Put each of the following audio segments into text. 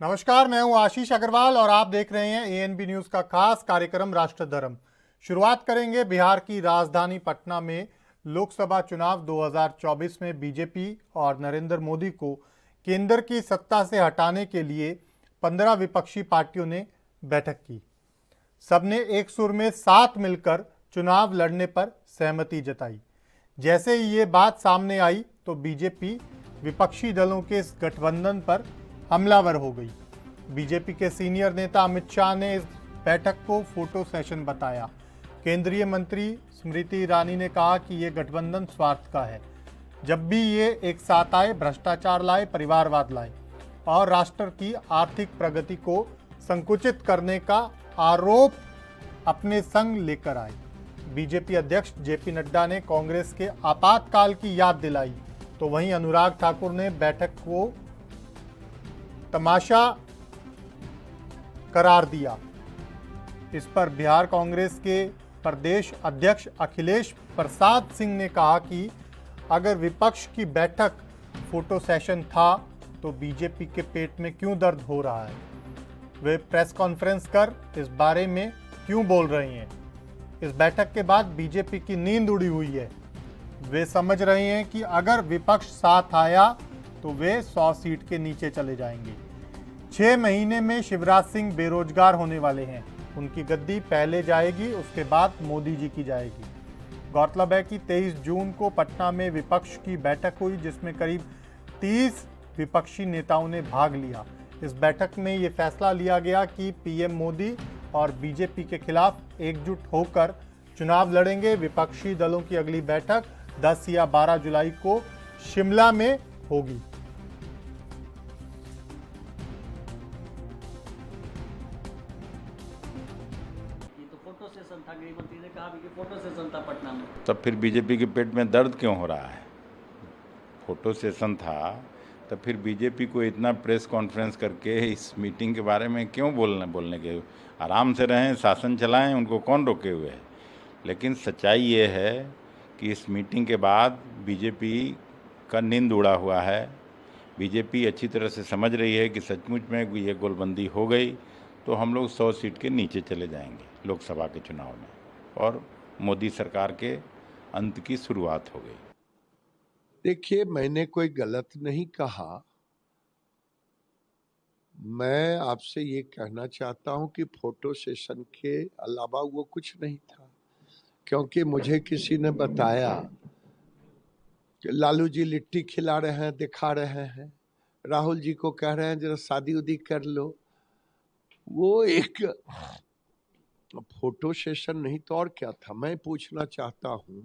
नमस्कार, मैं हूं आशीष अग्रवाल और आप देख रहे हैं एएनबी न्यूज का खास कार्यक्रम राष्ट्र धर्म। शुरुआत करेंगे बिहार की राजधानी पटना में लोकसभा चुनाव 2024 में बीजेपी और नरेंद्र मोदी को केंद्र की सत्ता से हटाने के लिए 15 विपक्षी पार्टियों ने बैठक की। सबने एक सुर में साथ मिलकर चुनाव लड़ने पर सहमति जताई। जैसे ही ये बात सामने आई तो बीजेपी विपक्षी दलों के इस गठबंधन पर हमलावर हो गई। बीजेपी के सीनियर नेता अमित शाह ने इस बैठक को फोटो सेशन बताया। केंद्रीय मंत्री स्मृति ईरानी ने कहा कि ये गठबंधन स्वार्थ का है। जब भी ये एक साथ आए, भ्रष्टाचार लाए, परिवारवाद लाए और राष्ट्र की आर्थिक प्रगति को संकुचित करने का आरोप अपने संग लेकर आए। बीजेपी अध्यक्ष जेपी नड्डा ने कांग्रेस के आपातकाल की याद दिलाई, तो वहीं अनुराग ठाकुर ने बैठक को तमाशा करार दिया। इस पर बिहार कांग्रेस के प्रदेश अध्यक्ष अखिलेश प्रसाद सिंह ने कहा कि अगर विपक्ष की बैठक फोटो सेशन था तो बीजेपी के पेट में क्यों दर्द हो रहा है। वे प्रेस कॉन्फ्रेंस कर इस बारे में क्यों बोल रहे हैं। इस बैठक के बाद बीजेपी की नींद उड़ी हुई है। वे समझ रहे हैं कि अगर विपक्ष साथ आया तो वे 100 सीट के नीचे चले जाएंगे। 6 महीने में शिवराज सिंह बेरोजगार होने वाले हैं। उनकी गद्दी पहले जाएगी, उसके बाद मोदी जी की जाएगी। गौरतलब है कि 23 जून को पटना में विपक्ष की बैठक हुई, जिसमें करीब 30 विपक्षी नेताओं ने भाग लिया। इस बैठक में ये फैसला लिया गया कि पीएम मोदी और बीजेपी के खिलाफ एकजुट होकर चुनाव लड़ेंगे। विपक्षी दलों की अगली बैठक 10 या 12 जुलाई को शिमला में होगी। फोटो सेशन था, गृह मंत्री ने कहा कि फोटो सेशन था पटना में। तब फिर बीजेपी के पेट में दर्द क्यों हो रहा है? फोटो सेशन था तब फिर बीजेपी को इतना प्रेस कॉन्फ्रेंस करके इस मीटिंग के बारे में क्यों बोलने के? आराम से रहें, शासन चलाएं, उनको कौन रोके हुए है। लेकिन सच्चाई ये है कि इस मीटिंग के बाद बीजेपी का नींद उड़ा हुआ है। बीजेपी अच्छी तरह से समझ रही है कि सचमुच में ये गोलबंदी हो गई तो हम लोग 100 सीट के नीचे चले जाएंगे लोकसभा के चुनाव में और मोदी सरकार के अंत की शुरुआत हो गई। देखिए, मैंने कोई गलत नहीं कहा। मैं आपसे ये कहना चाहता हूं कि फोटो सेशन के अलावा वो कुछ नहीं था, क्योंकि मुझे किसी ने बताया कि लालू जी लिट्टी खिला रहे हैं, दिखा रहे हैं, राहुल जी को कह रहे हैं जरा शादी उदी कर लो। वो एक फोटो सेशन नहीं तो और क्या था। मैं पूछना चाहता हूं,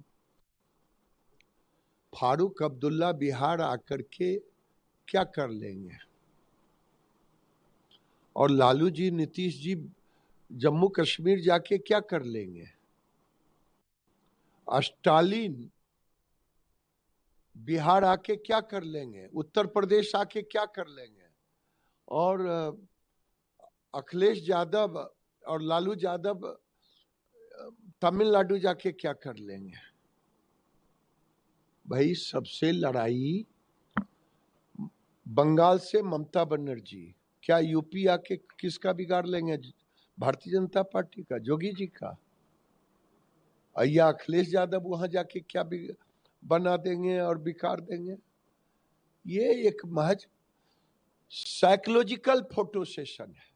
फारूक अब्दुल्ला बिहार आकर के क्या कर लेंगे और लालू जी, नीतीश जी जम्मू कश्मीर जाके क्या कर लेंगे। स्टालिन बिहार आके क्या कर लेंगे, उत्तर प्रदेश आके क्या कर लेंगे, और अखिलेश यादव और लालू यादव तमिलनाडु जाके क्या कर लेंगे। भाई, सबसे लड़ाई बंगाल से ममता बनर्जी, क्या यूपी आके किसका बिगाड़ लेंगे? भारतीय जनता पार्टी का, जोगी जी का। या अखिलेश यादव वहां जाके क्या बना देंगे और बिगाड़ देंगे। ये एक महज साइकोलॉजिकल फोटो सेशन है।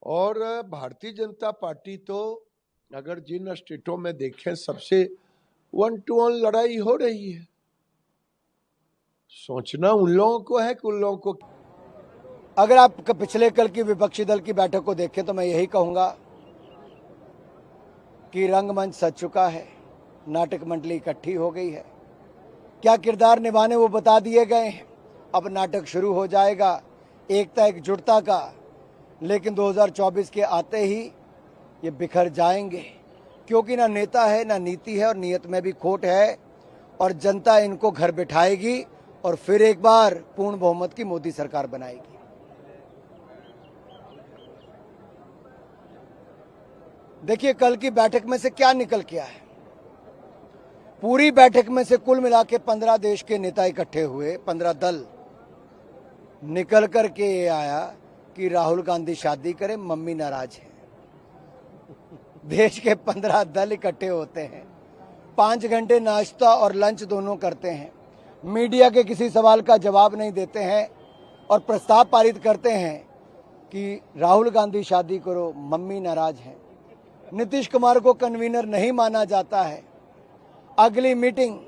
और भारतीय जनता पार्टी तो अगर जिन स्टेटों में देखें, सबसे 1-to-1 लड़ाई हो रही है। सोचना उन लोगों को है कि उन लोगों को। अगर आप पिछले कल की विपक्षी दल की बैठक को देखें तो मैं यही कहूंगा कि रंगमंच सज चुका है, नाटक मंडली इकट्ठी हो गई है। क्या किरदार निभाने वो बता दिए गए हैं। अब नाटक शुरू हो जाएगा एकता एकजुटता का, लेकिन 2024 के आते ही ये बिखर जाएंगे, क्योंकि ना नेता है, ना नीति है और नीयत में भी खोट है। और जनता इनको घर बिठाएगी और फिर एक बार पूर्ण बहुमत की मोदी सरकार बनाएगी। देखिए, कल की बैठक में से क्या निकल के आया है। पूरी बैठक में से कुल मिला के 15 देश के नेता इकट्ठे हुए, 15 दल। निकल कर के ये आया कि राहुल गांधी शादी करें, मम्मी नाराज है। देश के 15 दल इकट्ठे होते हैं, 5 घंटे नाश्ता और लंच दोनों करते हैं, मीडिया के किसी सवाल का जवाब नहीं देते हैं और प्रस्ताव पारित करते हैं कि राहुल गांधी शादी करो, मम्मी नाराज है। नीतीश कुमार को कन्वीनर नहीं माना जाता है। अगली मीटिंग,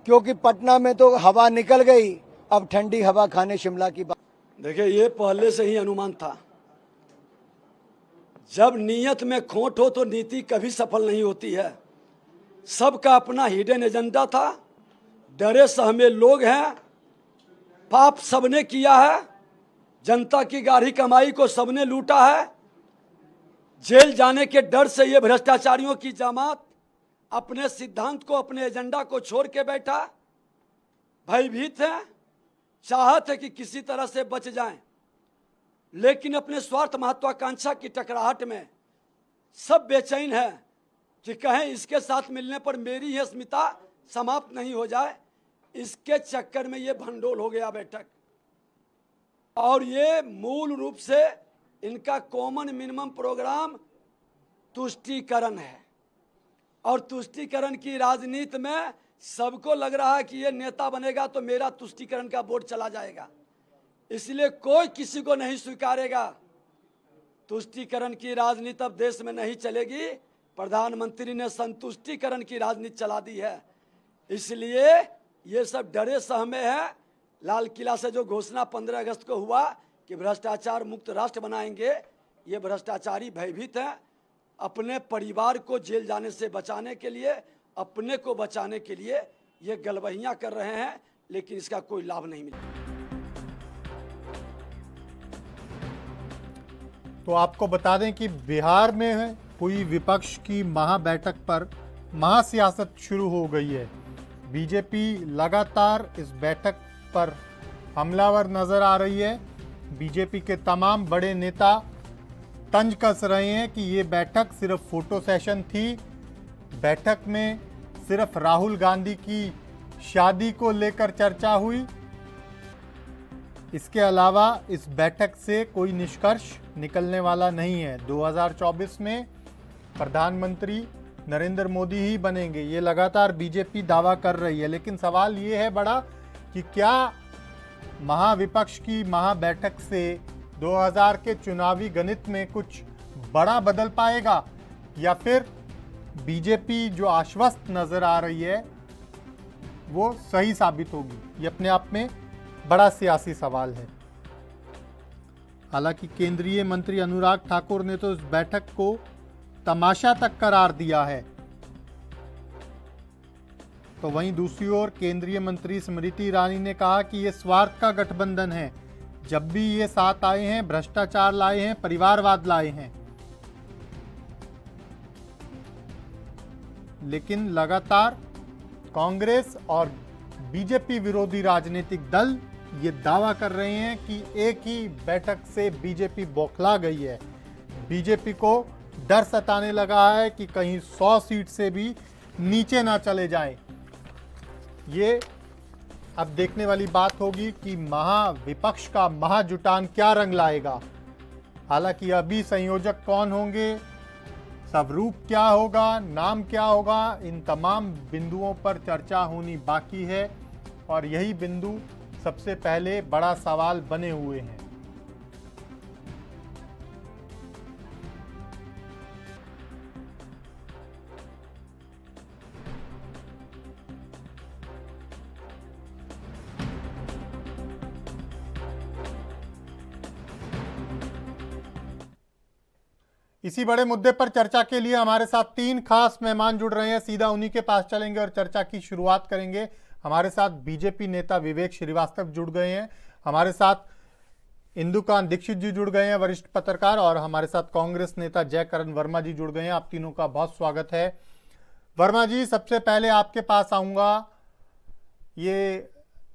क्योंकि पटना में तो हवा निकल गई, अब ठंडी हवा खाने शिमला की बात। देखिए, ये पहले से ही अनुमान था। जब नीयत में खोट हो तो नीति कभी सफल नहीं होती है। सबका अपना हिडन एजेंडा था, डरे सहमे लोग हैं, पाप सबने किया है, जनता की गाढ़ी कमाई को सबने लूटा है। जेल जाने के डर से ये भ्रष्टाचारियों की जमात अपने सिद्धांत को, अपने एजेंडा को छोड़ के बैठा, भयभीत है, चाहत है कि किसी तरह से बच जाएं, लेकिन अपने स्वार्थ महत्वाकांक्षा की टकराहट में सब बेचैन है कि कहें इसके साथ मिलने पर मेरी ही अस्मिता समाप्त नहीं हो जाए। इसके चक्कर में ये भंडोल हो गया बैठक। और ये मूल रूप से इनका कॉमन मिनिमम प्रोग्राम तुष्टीकरण है। और तुष्टीकरण की राजनीति में सबको लग रहा है कि ये नेता बनेगा तो मेरा तुष्टीकरण का वोट चला जाएगा, इसलिए कोई किसी को नहीं स्वीकारेगा। तुष्टीकरण की राजनीति अब देश में नहीं चलेगी। प्रधानमंत्री ने संतुष्टीकरण की राजनीति चला दी है, इसलिए ये सब डरे सहमे हैं। लाल किला से जो घोषणा 15 अगस्त को हुआ कि भ्रष्टाचार मुक्त राष्ट्र बनाएंगे, ये भ्रष्टाचारी भयभीत हैं। अपने परिवार को जेल जाने से बचाने के लिए, अपने को बचाने के लिए ये गलबहियां कर रहे हैं, लेकिन इसका कोई लाभ नहीं मिला। तो आपको बता दें कि बिहार में हुई विपक्ष की महाबैठक पर महासियासत शुरू हो गई है। बीजेपी लगातार इस बैठक पर हमलावर नजर आ रही है। बीजेपी के तमाम बड़े नेता तंज कस रहे हैं कि ये बैठक सिर्फ फोटो सेशन थी। बैठक में सिर्फ राहुल गांधी की शादी को लेकर चर्चा हुई। इसके अलावा इस बैठक से कोई निष्कर्ष निकलने वाला नहीं है। 2024 में प्रधानमंत्री नरेंद्र मोदी ही बनेंगे, ये लगातार बीजेपी दावा कर रही है। लेकिन सवाल ये है बड़ा कि क्या महाविपक्ष की महाबैठक से 2000 के चुनावी गणित में कुछ बड़ा बदल पाएगा, या फिर बीजेपी जो आश्वस्त नजर आ रही है वो सही साबित होगी? ये अपने आप में बड़ा सियासी सवाल है। हालांकि केंद्रीय मंत्री अनुराग ठाकुर ने तो इस बैठक को तमाशा तक करार दिया है। तो वहीं दूसरी ओर केंद्रीय मंत्री स्मृति ईरानी ने कहा कि यह स्वार्थ का गठबंधन है। जब भी ये साथ आए हैं, भ्रष्टाचार लाए हैं, परिवारवाद लाए हैं। लेकिन लगातार कांग्रेस और बीजेपी विरोधी राजनीतिक दल ये दावा कर रहे हैं कि एक ही बैठक से बीजेपी बौखला गई है। बीजेपी को डर सताने लगा है कि कहीं 100 सीट से भी नीचे ना चले जाएं। ये अब देखने वाली बात होगी कि महाविपक्ष का महाजुटान क्या रंग लाएगा। हालांकि अभी संयोजक कौन होंगे, स्वरूप क्या होगा, नाम क्या होगा, इन तमाम बिंदुओं पर चर्चा होनी बाकी है और यही बिंदु सबसे पहले बड़ा सवाल बने हुए हैं। इसी बड़े मुद्दे पर चर्चा के लिए हमारे साथ 3 खास मेहमान जुड़ रहे हैं। सीधा उन्हीं के पास चलेंगे और चर्चा की शुरुआत करेंगे। हमारे साथ बीजेपी नेता विवेक श्रीवास्तव जुड़ गए हैं, हमारे साथ इंदुकांत दीक्षित जी जुड़ गए हैं, वरिष्ठ पत्रकार, और हमारे साथ कांग्रेस नेता जयकरण वर्मा जी जुड़ गए हैं। आप तीनों का बहुत स्वागत है। वर्मा जी, सबसे पहले आपके पास आऊंगा। ये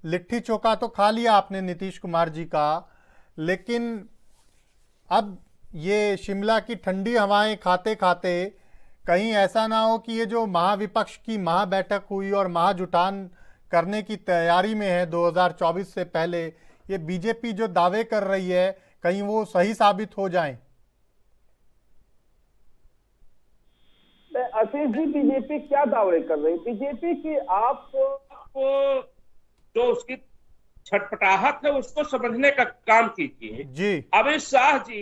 लिट्टी चोखा तो खा लिया आपने नीतीश कुमार जी का, लेकिन अब ये शिमला की ठंडी हवाएं खाते खाते कहीं ऐसा ना हो कि ये जो महाविपक्ष की महाबैठक हुई और महाजुटान करने की तैयारी में है 2024 से पहले, ये बीजेपी जो दावे कर रही है कहीं वो सही साबित हो जाएं? आशीष जी, बीजेपी क्या दावे कर रही है? बीजेपी की आप जो उसकी छटपटाहट है उसको समझने का काम कीजिए जी। अमित शाह जी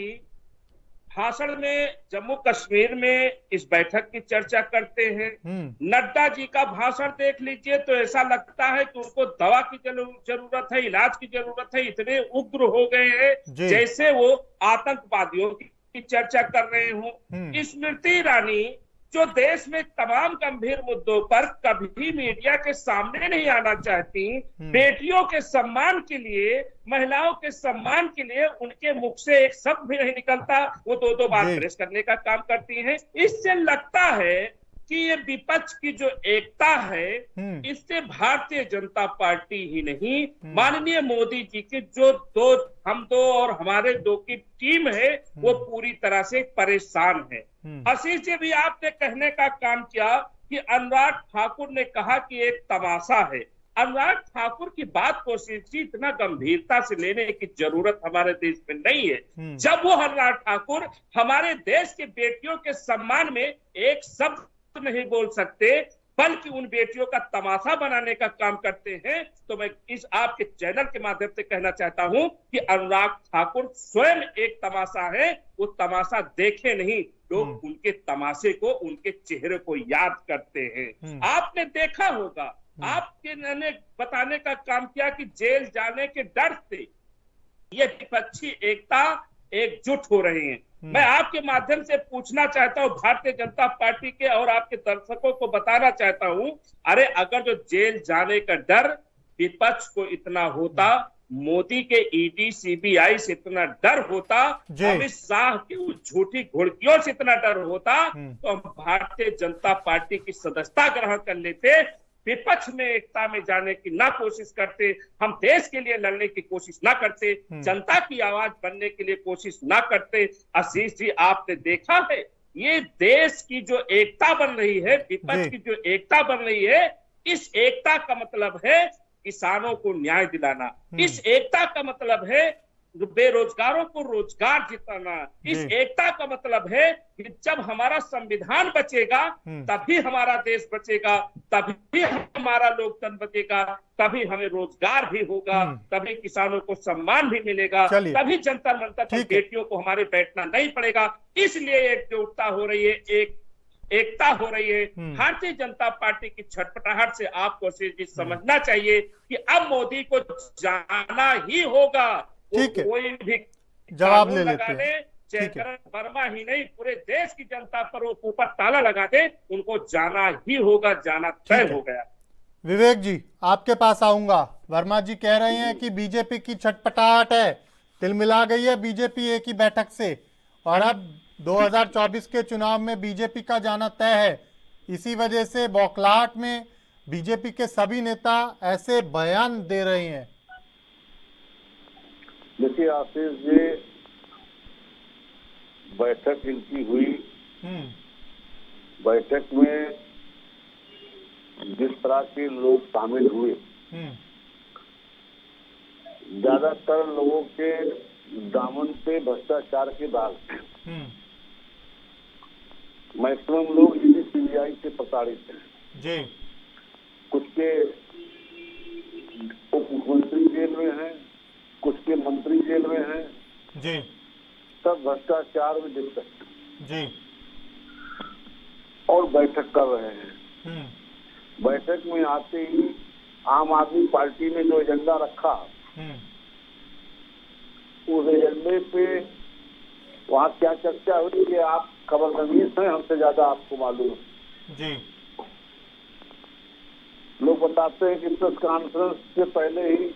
भाषण में जम्मू कश्मीर में इस बैठक की चर्चा करते हैं। नड्डा जी का भाषण देख लीजिए तो ऐसा लगता है कि उनको दवा की जरूरत है, इलाज की जरूरत है, इतने उग्र हो गए हैं जैसे वो आतंकवादियों की चर्चा कर रहे हो। स्मृति ईरानी जो देश में तमाम गंभीर मुद्दों पर कभी मीडिया के सामने नहीं आना चाहती, बेटियों के सम्मान के लिए, महिलाओं के सम्मान के लिए उनके मुख से एक शब्द भी नहीं निकलता, वो दो बार प्रेस करने का काम करती हैं। इससे लगता है कि ये विपक्ष की जो एकता है इससे भारतीय जनता पार्टी ही नहीं माननीय मोदी जी के जो हम दो और हमारे दो की टीम है वो पूरी तरह से परेशान है। आशीष जी भी आपने कहने का काम किया कि अनुराग ठाकुर ने कहा कि एक तमाशा है। अनुराग ठाकुर की बात को इतना गंभीरता से लेने की जरूरत हमारे देश में नहीं है। जब वो अनुराग ठाकुर हमारे देश के बेटियों के सम्मान में एक शब्द नहीं बोल सकते बल्कि उन बेटियों का तमाशा बनाने का काम करते हैं, तो मैं इस आपके चैनल के माध्यम से कहना चाहता हूं कि अनुराग ठाकुर स्वयं एक तमाशा है। वो तमाशा देखे नहीं, लोग उनके तमाशे को, उनके चेहरे को याद करते हैं। आपने देखा होगा, आपके ने बताने का काम किया कि जेल जाने के डर से ये विपक्षी एकता एकजुट हो रहे हैं। मैं आपके माध्यम से पूछना चाहता हूं, भारतीय जनता पार्टी के और आपके दर्शकों को बताना चाहता हूं, अरे अगर जो जेल जाने का डर विपक्ष को इतना होता, मोदी के ईडी सीबीआई से इतना डर होता, अमित शाह की उस झूठी घुड़कियों से इतना डर होता, तो हम भारतीय जनता पार्टी की सदस्यता ग्रहण कर लेते, विपक्ष में एकता में जाने की ना कोशिश करते, हम देश के लिए लड़ने की कोशिश ना करते, जनता की आवाज बनने के लिए कोशिश ना करते। आशीष जी आपने देखा है ये देश की जो एकता बन रही है, विपक्ष की जो एकता बन रही है, इस एकता का मतलब है किसानों को न्याय दिलाना, इस एकता का मतलब है बेरोजगारों को रोजगार जिताना, इस एकता का मतलब है कि जब हमारा संविधान बचेगा तभी हमारा देश बचेगा, तभी हमारा लोकतंत्र बचेगा, तभी हमें रोजगार भी होगा, तभी किसानों को सम्मान भी मिलेगा, तभी जंतर मंतर पर बेटियों को हमारे बैठना नहीं पड़ेगा। इसलिए एकजुटता हो रही है, एकता हो रही है। भारतीय जनता पार्टी की छटपटाहट से आपको समझना चाहिए कि अब मोदी को जाना ही होगा। ठीक है, कोई भी जवाब ले लेते हैं। वर्मा ही नहीं, पूरे देश की जनता पर वो ऊपर ताला लगा दे, उनको जाना ही होगा, जाना तय हो गया। विवेक जी आपके पास आऊंगा। वर्मा जी कह रहे हैं कि बीजेपी की छटपटाहट है, तिलमिला गई है बीजेपी एक ही बैठक से, और अब 2024 के चुनाव में बीजेपी का जाना तय है। इसी वजह से बौखलाहट में बीजेपी के सभी नेता ऐसे बयान दे रहे हैं। देखिए आशीष जी, बैठक इनकी हुई, बैठक में जिस तरह के लोग शामिल हुए, ज्यादातर लोगों के दामन पे भ्रष्टाचार के दाग, मैक्सिमम लोग ईडी सीबीआई से प्रताड़ित हैं जी। कुछ के उप मुख्यमंत्री जेल में हैं, कुछ के मंत्री जेल में हैं जी, सब भ्रष्टाचार में लिप्त जी, और बैठक कर रहे हैं। बैठक में आते ही आम आदमी पार्टी ने जो एजेंडा रखा, उस एजेंडे पे वहाँ क्या चर्चा हुई कि आप खबरनवीस हैं, हमसे ज्यादा आपको मालूम जी। लोग बताते हैं कि प्रेस कॉन्फ्रेंस से पहले ही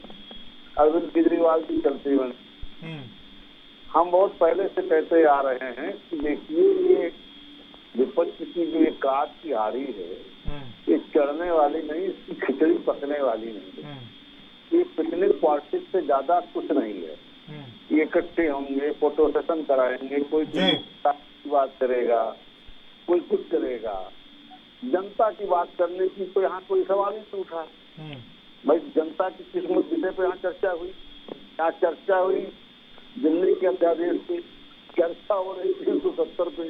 अरविंद केजरीवाल की चलती हुई, हम बहुत पहले से कहते आ रहे हैं कि देखिए ये विपक्ष की जो ये काट की हारी है, ये चढ़ने वाली नहीं, इसकी खिचड़ी पकने वाली नहीं है। ये पिकनिक पॉलिटिक्स से ज्यादा कुछ नहीं है। ये इकट्ठे होंगे, फोटो सेशन कराएंगे, कोई की बात करेगा, कोई कुछ करेगा, जनता की बात करने की तो यहाँ कोई सवाल ही नहीं उठा। भाई जनता की किस मुद्दे पे यहाँ चर्चा हुई? यहाँ चर्चा हुई दिल्ली के अध्यादेश की, चर्चा हो रही 370 पे।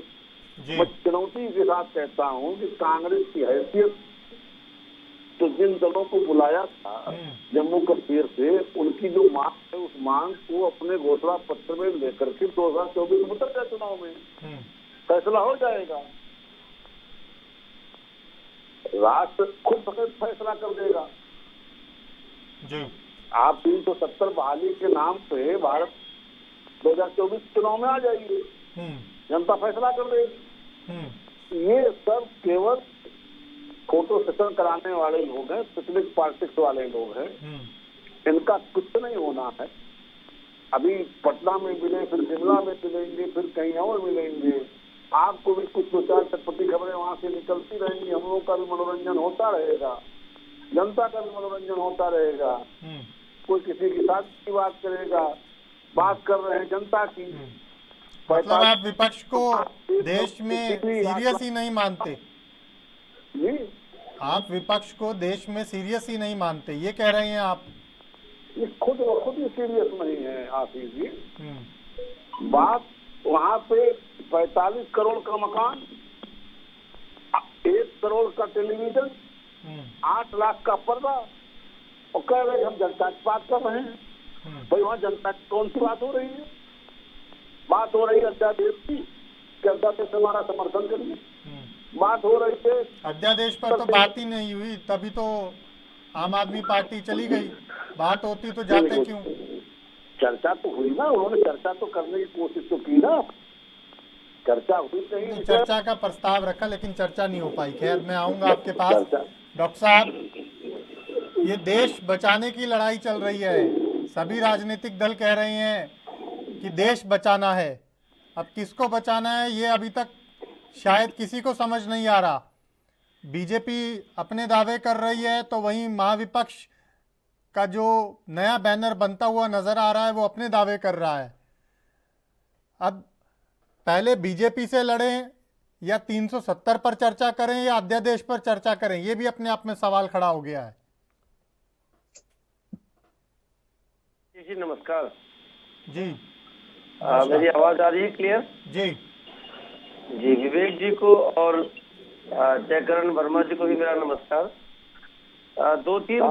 मैं चुनौती के साथ कहता हूँ कि कांग्रेस की हैसियत तो जिन दलों को बुलाया था जम्मू कश्मीर से, उनकी जो मांग है उस मांग को अपने घोषणा पत्र में लेकर के 2024 में उतर जाए, चुनाव में फैसला हो जाएगा। राष्ट्र खुद फैसला कर देगा। आप 370 बहाली के नाम पे भारत 2024 चुनाव में आ जाइए, जनता फैसला कर देगी। ये सब केवल फोटो सेशन कराने वाले लोग हैं, पिछले पॉलिटिक्स वाले लोग हैं, इनका कुछ नहीं होना है। अभी पटना में मिले, फिर शिमला में मिलेंगे, फिर कहीं और मिलेंगे। आपको भी कुछ दो चार चटपटी खबरें वहां से निकलती रहेंगी, हम लोगों का भी मनोरंजन होता रहेगा, जनता का भी मनोरंजन होता रहेगा। कोई किसी की शादी की बात करेगा, बात कर रहे हैं जनता की। मतलब आप विपक्ष को देश में सीरियस ही नहीं मानते? जी, आप विपक्ष को देश में सीरियस ही नहीं मानते, ये कह रहे हैं आप? ये खुद ही सीरियस नहीं है आशीष जी। बात वहाँ पे 45 करोड़ का मकान, 1 करोड़ का टेलीविजन, 8 लाख का पर्दा, और कह रहे हम जनता की बात कर रहे हैं। भाई वहाँ जनता की कौन सी बात हो रही है? बात हो रही है अध्यादेश की कि अध्यादेश हमारा समर्थन करिए, बात हो रही है। अध्यादेश पर तो बात ही नहीं हुई, तभी तो आम आदमी पार्टी चली गई। बात होती तो जाते क्यों? चर्चा तो हुई ना, उन्होंने चर्चा तो करने की कोशिश तो की ना, चर्चा हुई नहीं। चर्चा का प्रस्ताव रखा लेकिन चर्चा नहीं हो पाई। खैर, मैं आऊंगा आपके पास। डॉक्टर साहब, ये देश बचाने की लड़ाई चल रही है, सभी राजनीतिक दल कह रहे हैं कि देश बचाना है। अब किसको बचाना है ये अभी तक शायद किसी को समझ नहीं आ रहा। बीजेपी अपने दावे कर रही है तो वहीं महाविपक्ष का जो नया बैनर बनता हुआ नजर आ रहा है वो अपने दावे कर रहा है। अब पहले बीजेपी से लड़ें या 370 पर चर्चा करें या अध्यादेश पर चर्चा करें, ये भी अपने आप में सवाल खड़ा हो गया है। जी नमस्कार जी, मेरी आवाज आ रही है क्लियर? जी जी, विवेक जी को और जयकरण वर्मा जी को भी मेरा नमस्कार। दो तीन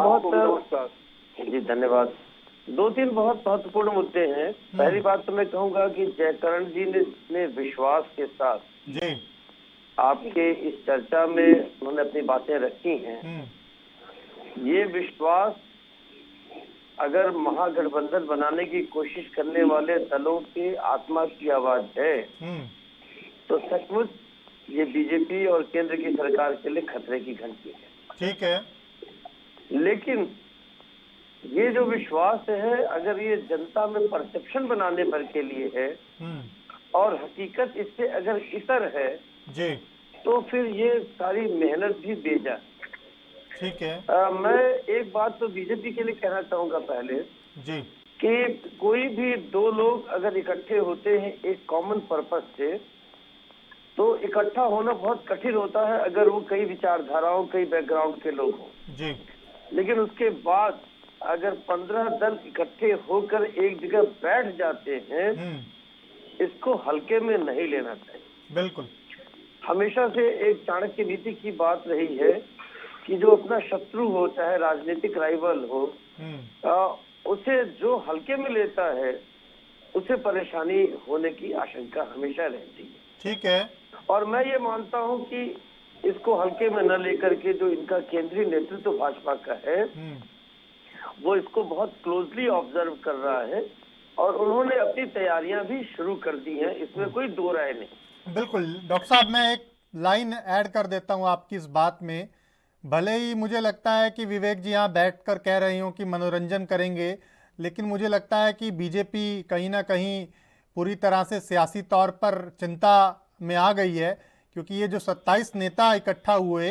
बहुत महत्वपूर्ण मुद्दे हैं। पहली बात तो मैं कहूंगा कि जयकरण जी ने विश्वास के साथ जी आपके इस चर्चा में उन्होंने अपनी बातें रखी हैं। ये विश्वास अगर महागठबंधन बनाने की कोशिश करने वाले दलों के आत्मा की आवाज है तो सचमुच ये बीजेपी और केंद्र की सरकार के लिए खतरे की घंटी है। ठीक है, लेकिन ये जो विश्वास है अगर ये जनता में परसेप्शन बनाने भर के लिए है और हकीकत इससे अगर इतर है जी, तो फिर ये सारी मेहनत भी बेजा। ठीक है। मैं एक बात तो बीजेपी के लिए कहना चाहूंगा पहले जी कि कोई भी दो लोग अगर इकट्ठे होते हैं एक कॉमन पर्पस से तो इकट्ठा होना बहुत कठिन होता है अगर वो कई विचारधाराओं कई बैकग्राउंड के लोग हों जी। लेकिन उसके बाद अगर 15 दल इकट्ठे होकर एक जगह बैठ जाते हैं इसको हल्के में नहीं लेना चाहिए। बिल्कुल। हमेशा से एक चाणक्य नीति की बात रही है कि जो अपना शत्रु हो चाहे राजनीतिक राइवल हो उसे जो हल्के में लेता है उसे परेशानी होने की आशंका हमेशा रहती है। ठीक है। और मैं ये मानता हूं कि इसको हल्के में न लेकर के जो इनका केंद्रीय नेतृत्व भाजपा का है वो इसको बहुत क्लोजली ऑब्जर्व कर रहा है और उन्होंने अपनी तैयारियां भी शुरू कर दी हैं, इसमें कोई दो राय नहीं। बिल्कुल। डॉक्टर साहब, मैं एक लाइन ऐड कर देता हूं आपकी इस बात में। भले ही मुझे लगता है कि विवेक जी यहाँ बैठकर कह रही हूँ कि मनोरंजन करेंगे, लेकिन मुझे लगता है कि बीजेपी कहीं ना कहीं पूरी तरह से सियासी तौर पर चिंता में आ गई है, क्योंकि ये जो 27 नेता इकट्ठा हुए,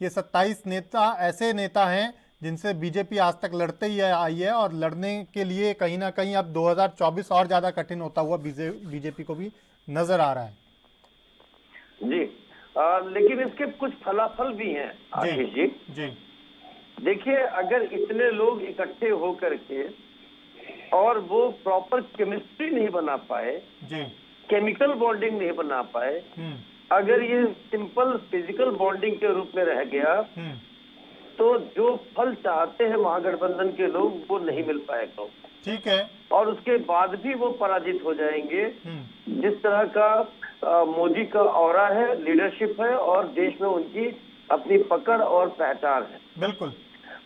ये 27 नेता ऐसे नेता हैं जिनसे बीजेपी आज तक लड़ते ही आई है और लड़ने के लिए कहीं ना कहीं अब 2024 और ज़्यादा कठिन होता हुआ बीजेपी को भी नजर आ रहा है। जी लेकिन इसके कुछ फलाफल भी हैं आशीष जी। जी देखिए, अगर इतने लोग इकट्ठे होकर के और वो प्रॉपर केमिस्ट्री नहीं बना पाए, केमिकल बॉन्डिंग नहीं बना पाए, अगर ये सिंपल फिजिकल बॉन्डिंग के रूप में रह गया तो जो फल चाहते हैं महागठबंधन के लोग वो नहीं मिल पाएगा। ठीक है। और उसके बाद भी वो पराजित हो जाएंगे। जिस तरह का मोदी का ऑरा है, लीडरशिप है और देश में उनकी अपनी पकड़ और पहचान है। बिल्कुल।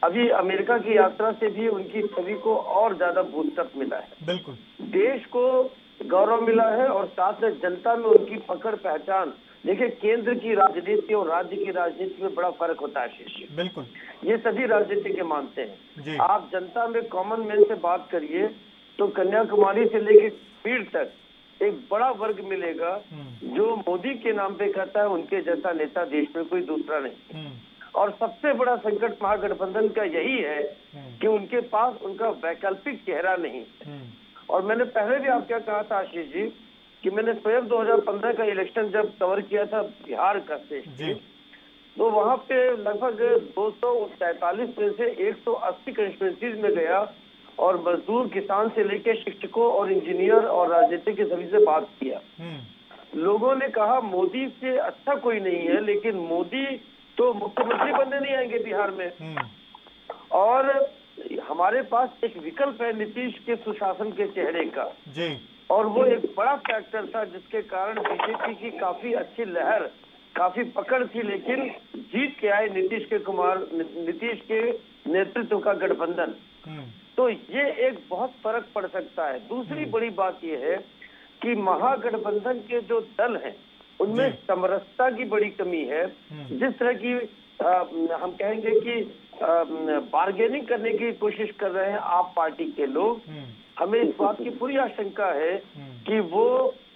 अभी अमेरिका की यात्रा से भी उनकी छवि को और ज्यादा बूस्टअप मिला है। बिल्कुल। देश को गौरव मिला है और साथ में जनता में उनकी पकड़ पहचान। देखिए, केंद्र की राजनीति और राज्य की राजनीति में बड़ा फर्क होता है शिष्य। बिल्कुल। ये सभी राजनीति के मानते हैं। आप जनता में कॉमन मैन से बात करिए तो कन्याकुमारी से लेकर कश्मीर तक एक बड़ा वर्ग मिलेगा जो मोदी के नाम पे कहता है उनके जैसा नेता देश में कोई दूसरा नहीं। और सबसे बड़ा संकट महागठबंधन का यही है कि उनके पास उनका वैकल्पिक चेहरा नहीं। और मैंने पहले भी आपको कहा था आशीष जी कि मैंने स्वयं 2015 का इलेक्शन जब कवर किया था बिहार का स्टेट, तो वहां पे लगभग 243 में से 180 कंस्टिट्यूंसीज में गया और मजदूर, किसान से लेकर शिक्षकों और इंजीनियर और राजनीति के सभी से बात किया। लोगों ने कहा मोदी से अच्छा कोई नहीं है, लेकिन मोदी तो मुख्यमंत्री बनने नहीं आएंगे बिहार में, और हमारे पास एक विकल्प है नीतीश के सुशासन के चेहरे का। और वो एक बड़ा फैक्टर था जिसके कारण बीजेपी की काफी अच्छी लहर, काफी पकड़ थी, लेकिन जीत के आए नीतीश के नेतृत्व का गठबंधन। तो ये एक बहुत फर्क पड़ सकता है। दूसरी बड़ी बात ये है कि महागठबंधन के जो दल हैं उनमें समरसता की बड़ी कमी है। जिस तरह की हम कहेंगे कि बार्गेनिंग करने की कोशिश कर रहे हैं आप पार्टी के लोग, हमें इस बात की पूरी आशंका है कि वो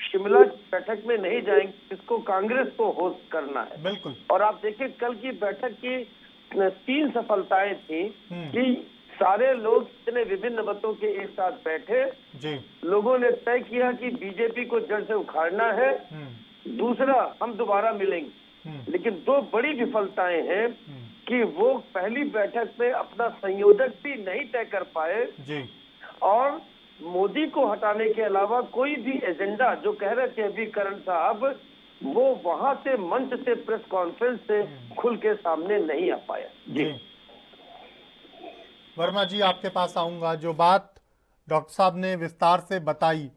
शिमला बैठक में नहीं जाएंगे, जिसको कांग्रेस को होस्ट करना है। बिल्कुल। और आप देखिए कल की बैठक की 3 सफलताएं थी कि सारे लोग इतने विभिन्न मतों के एक साथ बैठे, लोगों ने तय किया कि बीजेपी को जड़ से उखाड़ना है। दूसरा, हम दोबारा मिलेंगे। लेकिन 2 बड़ी विफलताएं हैं कि वो पहली बैठक में अपना संयोजक भी नहीं तय कर पाए और मोदी को हटाने के अलावा कोई भी एजेंडा, जो कह रहे थे अभी करण साहब, वो वहां से मंच से प्रेस कॉन्फ्रेंस से खुल के सामने नहीं आ पाया। जी वर्मा जी, आपके पास आऊंगा। जो बात डॉक्टर साहब ने विस्तार से बताई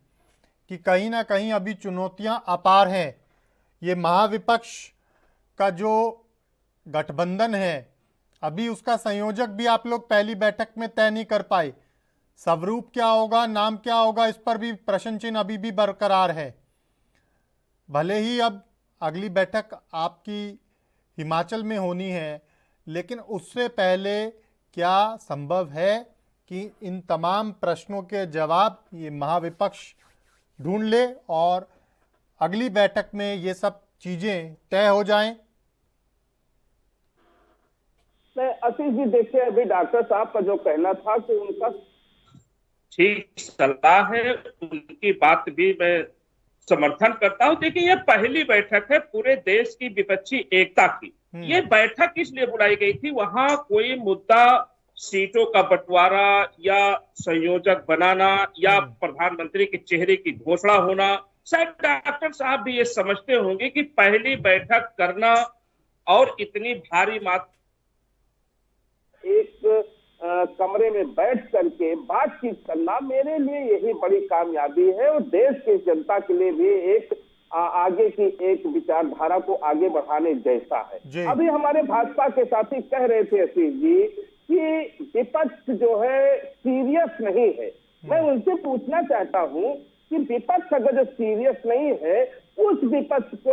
कि कहीं ना कहीं अभी चुनौतियां अपार हैं, ये महाविपक्ष का जो गठबंधन है अभी उसका संयोजक भी आप लोग पहली बैठक में तय नहीं कर पाए। स्वरूप क्या होगा, नाम क्या होगा, इस पर भी प्रश्न चिन्ह अभी भी बरकरार है। भले ही अब अगली बैठक आपकी हिमाचल में होनी है, लेकिन उससे पहले क्या संभव है कि इन तमाम प्रश्नों के जवाब ये महाविपक्ष ढूंढ ले और अगली बैठक में ये सब चीजें तय हो जाएं? आशीष जी, देखिए अभी डॉक्टर साहब का जो कहना था कि उनका ठीक सलाह है, उनकी बात भी मैं समर्थन करता हूं। देखिए, ये पहली बैठक है पूरे देश की विपक्षी एकता की। ये बैठक इसलिए बुलाई गई थी, वहां कोई मुद्दा सीटों का बंटवारा या संयोजक बनाना या प्रधानमंत्री के चेहरे की घोषणा होना, शायद डॉक्टर साहब भी ये समझते होंगे कि पहली बैठक करना और इतनी भारी मात्रा एक कमरे में बैठ करके बातचीत करना मेरे लिए यही बड़ी कामयाबी है और देश की जनता के लिए भी एक आगे की एक विचारधारा को आगे बढ़ाने जैसा है। अभी हमारे भाजपा के साथी कह रहे थे आशीष जी कि विपक्ष जो है सीरियस नहीं है। मैं उनसे पूछना चाहता हूं कि विपक्ष अगर जो सीरियस नहीं है, उस विपक्ष को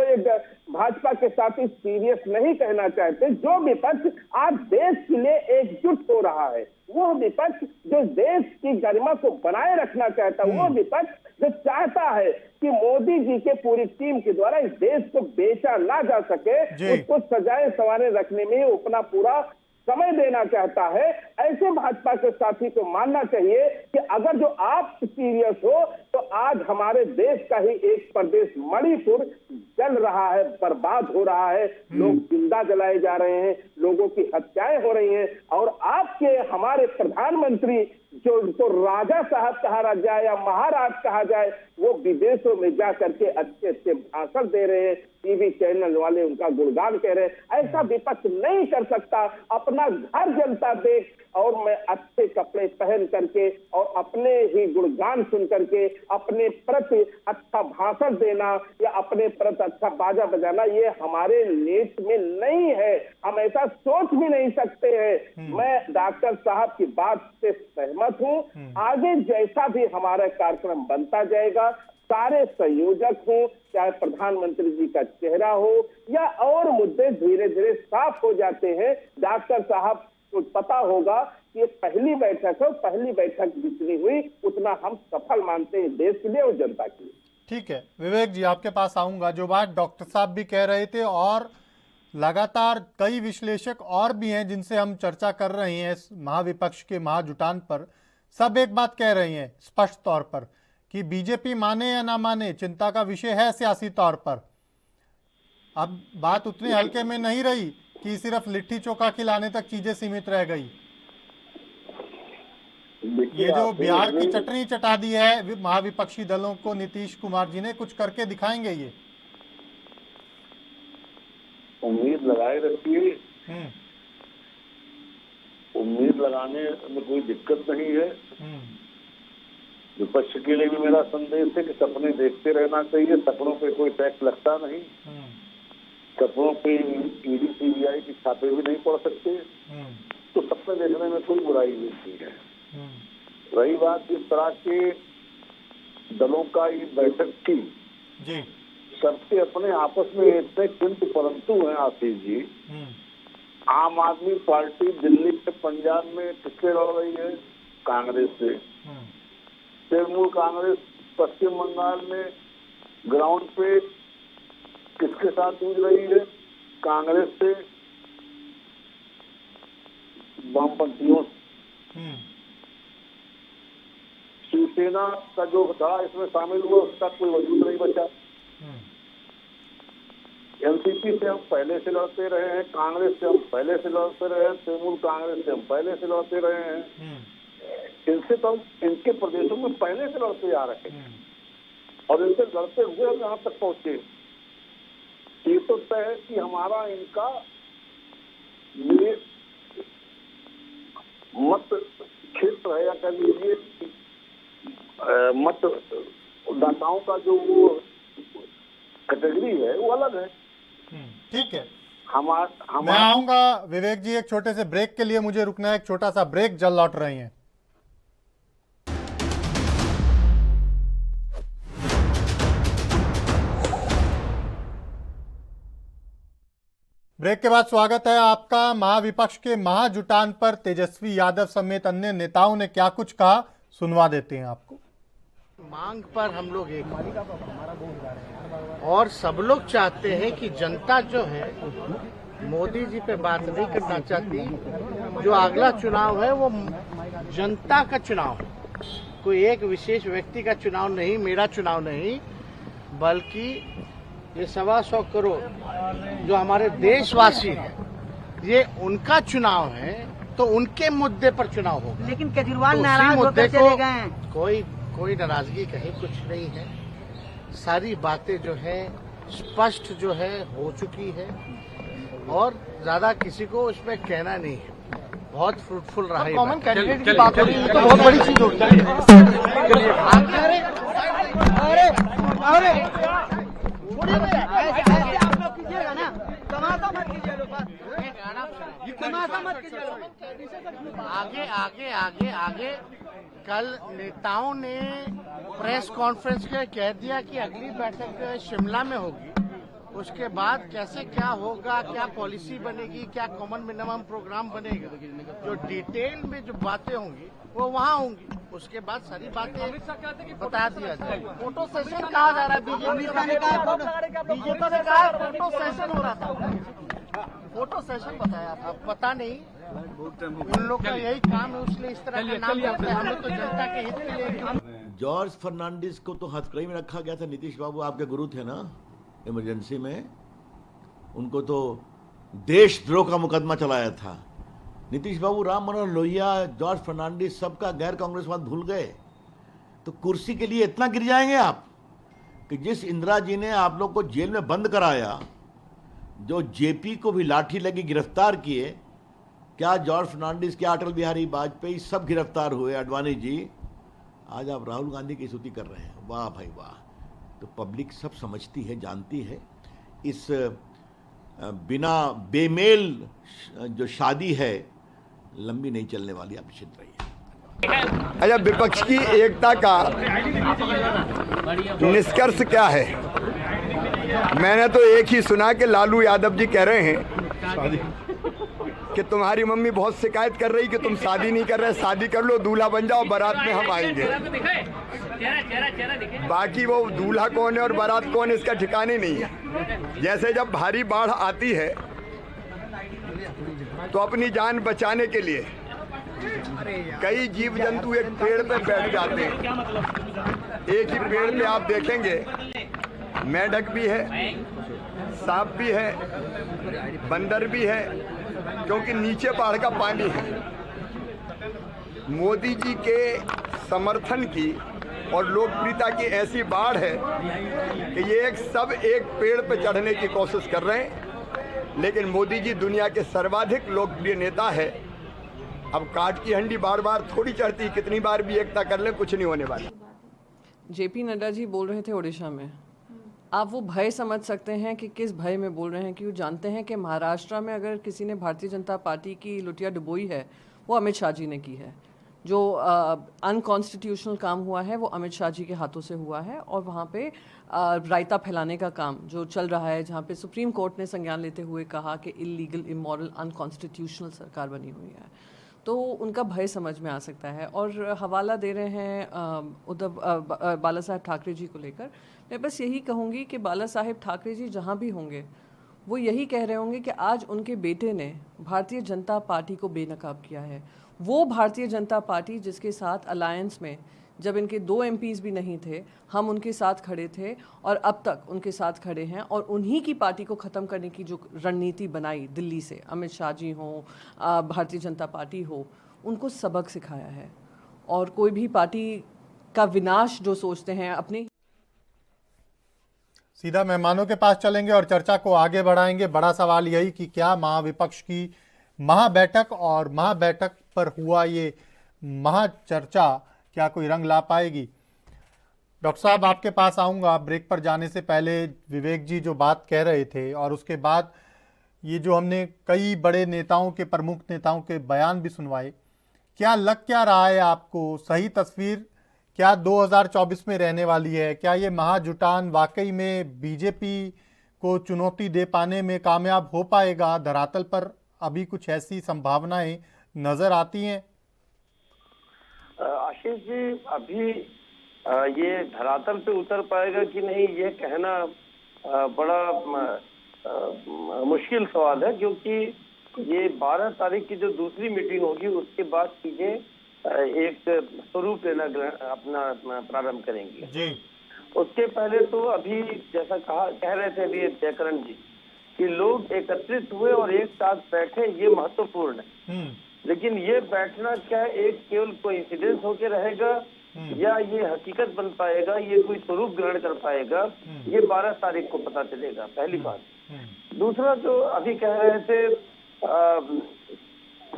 भाजपा के साथ सीरियस नहीं कहना चाहते। जो विपक्ष आज देश के लिए एकजुट हो रहा है, वो विपक्ष जो देश की गरिमा को बनाए रखना चाहता है, वो विपक्ष जो चाहता है कि मोदी जी के पूरी टीम के द्वारा इस देश को बेचा ना जा सके, उसको सजाए संवारे रखने में अपना पूरा समय देना चाहता है। ऐसे भाजपा के साथी को मानना चाहिए कि अगर जो आप सीरियस हो तो तो आज हमारे देश का ही एक प्रदेश मणिपुर जल रहा है, बर्बाद हो रहा है, लोग जिंदा जलाए जा रहे हैं, लोगों की हत्याएं हो रही हैं। और आपके हमारे प्रधानमंत्री जो उनको राजा साहब कहा जाए या महाराज कहा जाए, वो विदेशों में जा करके अच्छे अच्छे भाषण दे रहे हैं, टीवी चैनल वाले उनका गुणगान कह रहे हैं। ऐसा विपक्ष नहीं कर सकता। अपना घर जलता देख और मैं अच्छे कपड़े पहन करके और अपने ही गुणगान सुन करके अपने प्रति अच्छा भाषण देना या अपने प्रति अच्छा बाजा बजाना, ये हमारे नेत्र में नहीं है। हम ऐसा सोच भी नहीं सकते हैं। मैं डॉक्टर साहब की बात से सहमत हूँ। आगे जैसा भी हमारा कार्यक्रम बनता जाएगा, सारे संयोजक हो, चाहे प्रधानमंत्री जी का चेहरा हो या और मुद्दे धीरे धीरे साफ हो जाते हैं। डॉक्टर साहब को पता होगा कि ये पहली बैठक है, पहली बैठक जितनी हुई उतना हम सफल मानते हैं देश के लिए और जनता के लिए। ठीक है विवेक जी, आपके पास आऊंगा। जो बात डॉक्टर साहब भी कह रहे थे और लगातार कई विश्लेषक और भी हैं जिनसे हम चर्चा कर रहे हैं इस महाविपक्ष के महाजुटान पर, सब एक बात कह रहे हैं स्पष्ट तौर पर कि बीजेपी माने या ना माने, चिंता का विषय है सियासी तौर पर। अब बात उतनी हल्के में नहीं रही कि सिर्फ लिट्टी चोखा खिलाने तक चीजें सीमित रह गई। ये जो बिहार की चटनी चटा दी है महाविपक्षी दलों को नीतीश कुमार जी ने, कुछ करके दिखाएंगे ये? उम्मीद लगाए रखिए, उम्मीद लगाने में कोई दिक्कत नहीं है। विपक्ष के लिए भी मेरा संदेश है कि सपने देखते रहना चाहिए, सपनों पे कोई टैक्स लगता नहीं, सपनों पे ईडी सीबीआई की छापे भी नहीं पड़ सकते, तो सपने देखने में कोई बुराई नहीं है। रही बात इस तरह के दलों का ये बैठक की, सबके अपने आपस में इतने किंतु परंतु हैं आशीष जी। आम आदमी पार्टी दिल्ली से पंजाब में किससे लड़ रही है? कांग्रेस से। तृणमूल कांग्रेस पश्चिम बंगाल में ग्राउंड पे किसके साथ जूझ रही है? कांग्रेस से, वामपंथियों से। शिवसेना का जो धड़ा इसमें शामिल हुआ उसका कोई वजूद नहीं बचा। एनसीपी से हम पहले से लड़ते रहे हैं, कांग्रेस से हम पहले से लड़ते रहे हैं, तृणमूल कांग्रेस से हम पहले से लड़ते रहे हैं। इनसे तो हम इनके प्रदेशों में पहले से लड़ते आ रहे हैं और इनसे लड़ते हुए हम यहाँ तक पहुंचे। ये तो तय है कि हमारा इनका ये मत क्षेत्र है या कह लीजिए मत दाताओं का जो वो कैटेगरी है वो अलग है। ठीक है, मैं आऊंगा विवेक जी। एक छोटे से ब्रेक के लिए मुझे रुकना है, एक छोटा सा ब्रेक, जल्द लौट रहे हैं। ब्रेक के बाद स्वागत है आपका। महाविपक्ष के महाजुटान पर तेजस्वी यादव समेत अन्य नेताओं ने क्या कुछ कहा, सुनवा देते हैं आपको। मांग पर हम लोग एक और सब लोग चाहते हैं कि जनता जो है मोदी जी पे बात नहीं करना चाहती। जो अगला चुनाव है वो जनता का चुनाव है, कोई एक विशेष व्यक्ति का चुनाव नहीं, मेरा चुनाव नहीं, बल्कि ये 125 करोड़ जो हमारे देशवासी हैं ये उनका चुनाव है, तो उनके मुद्दे पर चुनाव होगा। लेकिन केजरीवाल नाराज होकर चले गए हैं। कोई नाराजगी कहीं कुछ नहीं है, सारी बातें जो है स्पष्ट जो है हो चुकी है और ज्यादा किसी को उसमें कहना नहीं है। बहुत फ्रूटफुल रहा है। कॉमन कैंडिडेट की बात हो रही है तो बहुत बड़ी चीज होती है। आगे कल नेताओं ने प्रेस कॉन्फ्रेंस के कह दिया कि अगली बैठक जो है शिमला में होगी, उसके बाद कैसे क्या होगा, क्या पॉलिसी बनेगी, क्या कॉमन मिनिमम प्रोग्राम बनेगा, जो डिटेल में जो बातें होंगी वो वहाँ होंगी। उसके बाद सारी बातें बता दिया जाए। फोटो सेशन कहा जा रहा है, बीजेपी ने कहा फोटो सेशन हो रहा था। फोटो सेशन बताया था, पता नहीं उन लोग का यही काम है, इसलिए इस तरह का नाम करते हैं। हम लोग तो जनता के हित के लिए जॉर्ज फर्नांडिस को तो हथकड़ी में रखा गया था। नीतीश बाबू आपके गुरु थे ना इमरजेंसी में, उनको तो देशद्रोह का मुकदमा चलाया था। नीतीश बाबू, राम मनोहर लोहिया, जॉर्ज फर्नांडिस, सबका गैर कांग्रेसवाद भूल गए। तो कुर्सी के लिए इतना गिर जाएंगे आप कि जिस इंदिरा जी ने आप लोग को जेल में बंद कराया, जो जेपी को भी लाठी लगी गिरफ्तार किए, क्या जॉर्ज फर्नांडिस, क्या अटल बिहारी वाजपेयी सब गिरफ्तार हुए, अडवाणी जी, आज आप राहुल गांधी की स्तुति कर रहे हैं। वाह भाई वाह। तो पब्लिक सब समझती है, जानती है। इस बिना बेमेल जो शादी है लंबी नहीं चलने वाली, आप निश्चित रहिए। अच्छा, विपक्ष की एकता का निष्कर्ष क्या है? मैंने तो एक ही सुना कि लालू यादव जी कह रहे हैं कि तुम्हारी मम्मी बहुत शिकायत कर रही कि तुम शादी नहीं कर रहे, शादी कर लो, दूल्हा बन जाओ, बारात में हम आएंगे। बाकी वो दूल्हा कौन है और बारात कौन है इसका ठिकाने नहीं है। जैसे जब भारी बाढ़ आती है तो अपनी जान बचाने के लिए कई जीव जंतु एक पेड़ पे बैठ जाते हैं। एक ही पेड़ पे आप देखेंगे मेंढक भी है, सांप भी है, बंदर भी है, क्योंकि नीचे बाढ़ का पानी है। मोदी जी के समर्थन की और लोकप्रियता की ऐसी बाढ़ है कि ये सब एक पेड़ पे चढ़ने की कोशिश कर रहे हैं, लेकिन मोदी जी दुनिया के सर्वाधिक लोकप्रिय नेता है। अब काट की हंडी बार बार थोड़ी चढ़ती, कितनी बार भी एकता कर ले कुछ नहीं होने वाला। जेपी नड्डा जी बोल रहे थे उड़ीसा में, आप वो भय समझ सकते हैं कि किस भय में बोल रहे हैं, कि वो जानते हैं कि महाराष्ट्र में अगर किसी ने भारतीय जनता पार्टी की लुटिया डुबोई है वो अमित शाह जी ने की है। जो अनकॉन्स्टिट्यूशनल काम हुआ है वो अमित शाह जी के हाथों से हुआ है, और वहाँ पे रायता फैलाने का काम जो चल रहा है, जहाँ पे सुप्रीम कोर्ट ने संज्ञान लेते हुए कहा कि इलीगल, इमोरल, अनकॉन्स्टिट्यूशनल सरकार बनी हुई है, तो उनका भय समझ में आ सकता है। और हवाला दे रहे हैं उद्धव बाला साहेब ठाकरे जी को लेकर, मैं बस यही कहूँगी कि बाला साहेब ठाकरे जी जहाँ भी होंगे वो यही कह रहे होंगे कि आज उनके बेटे ने भारतीय जनता पार्टी को बेनकाब किया है। वो भारतीय जनता पार्टी जिसके साथ अलायंस में जब इनके 2 MPs भी नहीं थे, हम उनके साथ खड़े थे और अब तक उनके साथ खड़े हैं, और उन्हीं की पार्टी को ख़त्म करने की जो रणनीति बनाई दिल्ली से, अमित शाह जी हों, भारतीय जनता पार्टी हो, उनको सबक सिखाया है। और कोई भी पार्टी का विनाश जो सोचते हैं अपने, सीधा मेहमानों के पास चलेंगे और चर्चा को आगे बढ़ाएंगे। बड़ा सवाल यही कि क्या महाविपक्ष की महाबैठक और महाबैठक पर हुआ ये महाचर्चा क्या कोई रंग ला पाएगी? डॉक्टर साहब, आपके पास आऊंगा। ब्रेक पर जाने से पहले विवेक जी जो बात कह रहे थे और उसके बाद ये जो हमने कई बड़े नेताओं के, प्रमुख नेताओं के बयान भी सुनवाए, क्या लग क्या रहा है आपको? सही तस्वीर क्या 2024 में रहने वाली है? क्या ये महाजुटान वाकई में बीजेपी को चुनौती दे पाने में कामयाब हो पाएगा? धरातल पर अभी कुछ ऐसी संभावनाएं नजर आती हैं? आशीष जी, अभी ये धरातल पे उतर पाएगा कि नहीं ये कहना बड़ा मुश्किल सवाल है, क्योंकि ये 12 तारीख की जो दूसरी मीटिंग होगी उसके बाद चीजें एक स्वरूप लेना अपना प्रारंभ करेंगे जी। उसके पहले तो अभी जैसा कह रहे थे अभी जयकरण जी कि लोग एकत्रित हुए और एक साथ बैठे, ये महत्वपूर्ण है। लेकिन ये बैठना क्या एक केवल कोइंसिडेंस होके रहेगा या ये हकीकत बन पाएगा, ये कोई स्वरूप ग्रहण कर पाएगा, ये 12 तारीख को पता चलेगा, पहली बात। दूसरा, जो अभी कह रहे थे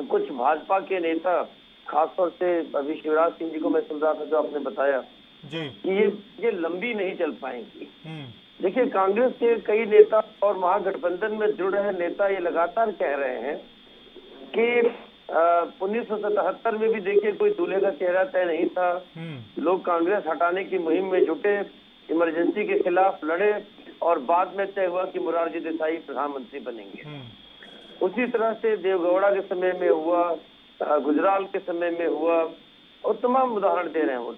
कुछ भाजपा के नेता, खासतौर से अभी शिवराज सिंह जी को मैं सुन रहा था जो आपने बताया जी कि ये लंबी नहीं चल पाएंगी। देखिए, कांग्रेस के कई नेता और महागठबंधन में जुड़ रहे नेता ये लगातार कह रहे हैं कि 1977 में भी देखिए कोई दूल्हे का चेहरा तय नहीं था, लोग कांग्रेस हटाने की मुहिम में जुटे, इमरजेंसी के खिलाफ लड़े और बाद में तय हुआ कि मोरारजी देसाई प्रधानमंत्री बनेंगे। उसी तरह से देवगौड़ा के समय में हुआ, गुजराल के समय में हुआ, और तमाम उदाहरण दे रहे हैं वो।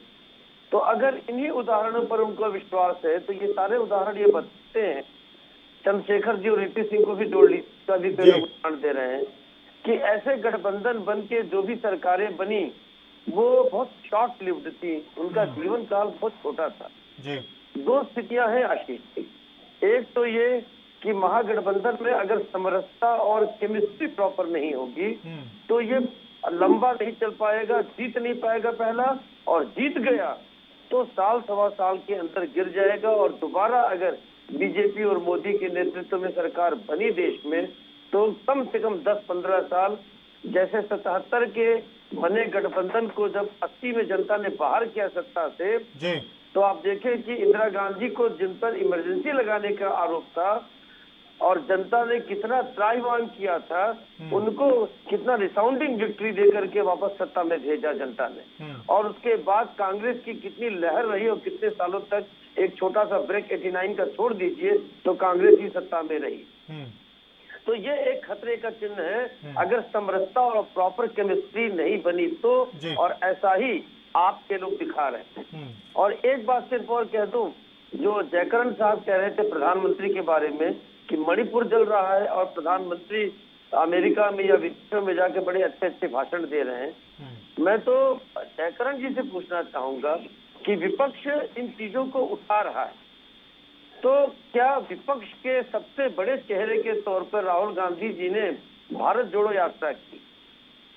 तो अगर इन्हीं उदाहरणों पर उनको विश्वास है तो ये सारे उदाहरण ये बताते हैं, चंद्रशेखर जी और रीति सिंह को भी जोड़ लीजिए, भी उदाहरण दे रहे हैं कि ऐसे गठबंधन बन के जो भी सरकारें बनी वो बहुत शॉर्ट लिव्ड थी, उनका जीवन काल बहुत छोटा था। जी। दो स्थितियां हैं आशीष। एक तो ये कि महागठबंधन में अगर समरसता और केमिस्ट्री प्रॉपर नहीं होगी तो ये लंबा नहीं चल पाएगा, जीत नहीं पाएगा पहला, और जीत गया तो साल सवा साल के अंदर गिर जाएगा। और दोबारा अगर बीजेपी और मोदी के नेतृत्व में सरकार बनी देश में तो कम से कम 10-15 साल, जैसे 77 के बने गठबंधन को जब 80 में जनता ने बाहर किया सत्ता से, तो आप देखें कि इंदिरा गांधी को जिन पर इमरजेंसी लगाने का आरोप था और जनता ने कितना त्राईमाम किया था, उनको कितना रिसाउंडिंग विक्ट्री देकर के वापस सत्ता में भेजा जनता ने। और उसके बाद कांग्रेस की कितनी लहर रही और कितने सालों तक, एक छोटा सा ब्रेक 89 का छोड़ दीजिए तो कांग्रेस ही सत्ता में रही। तो ये एक खतरे का चिन्ह है अगर समरसता और प्रॉपर केमिस्ट्री नहीं बनी तो, और ऐसा ही आपके लोग दिखा रहे हैं। और एक बात सिर्फ और कह दूं, जो जयकरण साहब कह रहे थे प्रधानमंत्री के बारे में कि मणिपुर जल रहा है और प्रधानमंत्री अमेरिका में या विदेशों में जाके बड़े अच्छे अच्छे भाषण दे रहे हैं, मैं तो जयकरण जी से पूछना चाहूंगा कि विपक्ष इन चीजों को उठा रहा है, तो क्या विपक्ष के सबसे बड़े चेहरे के तौर पर राहुल गांधी जी ने भारत जोड़ो यात्रा की,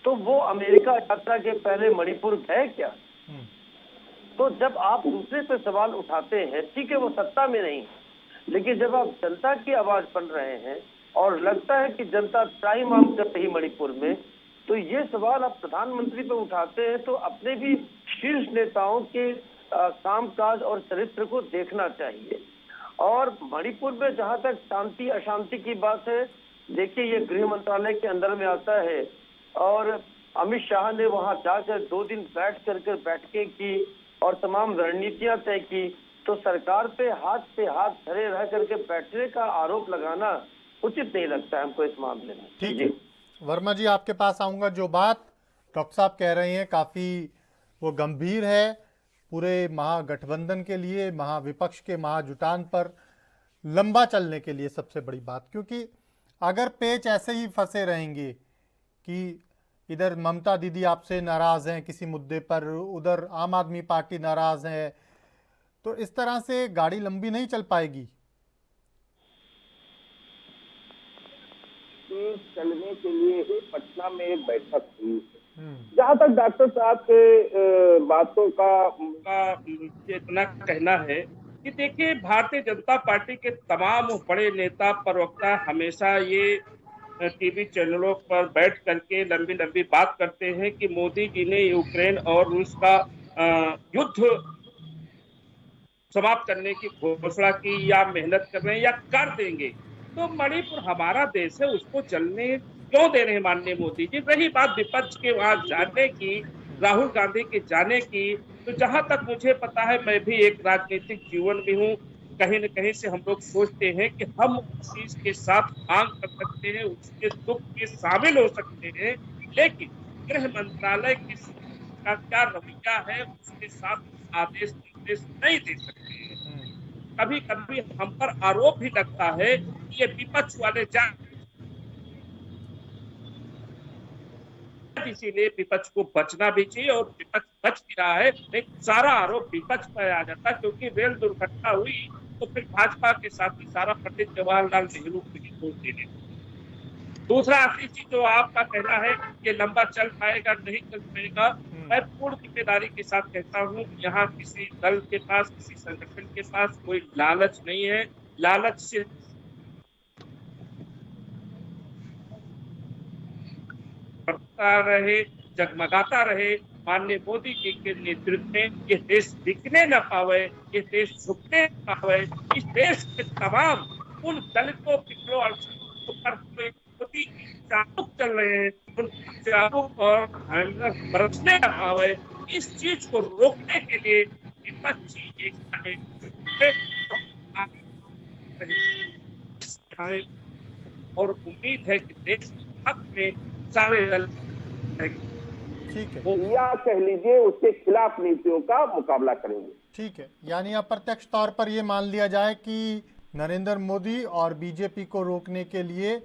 तो वो अमेरिका यात्रा के पहले मणिपुर गए क्या? तो जब आप दूसरे पे सवाल उठाते हैं, ठीक है वो सत्ता में नहीं, लेकिन जब आप जनता की आवाज बन रहे हैं और लगता है कि जनता त्राईमाम कर रही मणिपुर में, तो ये सवाल आप प्रधानमंत्री पे उठाते हैं तो अपने भी शीर्ष नेताओं के कामकाज और चरित्र को देखना चाहिए। और मणिपुर में जहां तक शांति अशांति की बात है, देखिए ये गृह मंत्रालय के अंदर में आता है और अमित शाह ने वहां जाकर 2 दिन बैठकें की और तमाम रणनीतियां तय की, तो सरकार पे हाथ धरे रह करके बैठने का आरोप लगाना उचित नहीं लगता है हमको इस मामले में। ठीक है वर्मा जी, आपके पास आऊंगा। जो बात डॉक्टर साहब कह रहे हैं काफी वो गंभीर है पूरे महागठबंधन के लिए, महाविपक्ष के महाजुटान पर लंबा चलने के लिए सबसे बड़ी बात, क्योंकि अगर पेच ऐसे ही फंसे रहेंगे कि इधर ममता दीदी आपसे नाराज हैं किसी मुद्दे पर, उधर आम आदमी पार्टी नाराज है, तो इस तरह से गाड़ी लंबी नहीं चल पाएगी। चलने के लिए ही पटना में एक बैठक हुई। जहां तक डॉक्टर साहब के बातों का इतना कहना है कि देखिए भारतीय जनता पार्टी के तमाम बड़े नेता प्रवक्ता हमेशा ये टीवी चैनलों पर बैठ करके लंबी लंबी बात करते हैं कि मोदी जी ने यूक्रेन और रूस का युद्ध समाप्त करने की घोषणा की या मेहनत कर रहे हैं या कर देंगे। तो मणिपुर हमारा देश है, उसको चलने क्यों दे रहे हैं माननीय मोदी जी? रही बात विपक्ष के वहां जाने की, राहुल गांधी के जाने की, तो जहां तक मुझे पता है, मैं भी एक राजनीतिक जीवन में हूँ, कहीं न कहीं से हम लोग सोचते हैं कि हम उस चीज के साथ मांग कर सकते हैं, उसके दुख में शामिल हो सकते हैं, लेकिन गृह मंत्रालय का क्या रवैया है उसके साथ आदेश निर्देश नहीं दे सकते हैं। कभी कभी हम पर आरोप भी लगता है कि ये विपक्ष वाले इसीलिए विपक्ष को बचना भी चाहिए और विपक्ष बच भी रहा है, लेकिन सारा आरोप विपक्ष पर आ जाता है, क्योंकि रेल दुर्घटना हुई तो फिर भाजपा के साथ ही सारा पंडित जवाहरलाल नेहरू को ही दोष देने। दूसरा आखिरी चीज जो आपका कहना है कि लंबा चल पाएगा नहीं चल पाएगा, मैं पूर्ण जिम्मेदारी के साथ कहता हूँ, यहाँ किसी दल के पास, किसी संगठन के पास कोई लालच नहीं है। लालच सिर्फ बढ़ता रहे, जगमगाता रहे, माननीय मोदी जी के नेतृत्व में ये देश बिकने न पावे, ये देश झुकने न पावे, इस देश के तमाम उन दलितों पिछड़ों और जागरूक चल रहे हैं, उन जागरूक और बरसने न पावे, इस चीज को रोकने के लिए विपक्ष और उम्मीद है कि देश हक में सारे दल ठीक है या कह लीजिए उसके खिलाफ नीतियों का मुकाबला करेंगे। ठीक है, यानी अप्रत्यक्ष तौर पर यह मान लिया जाए कि नरेंद्र मोदी और बीजेपी को रोकने के लिए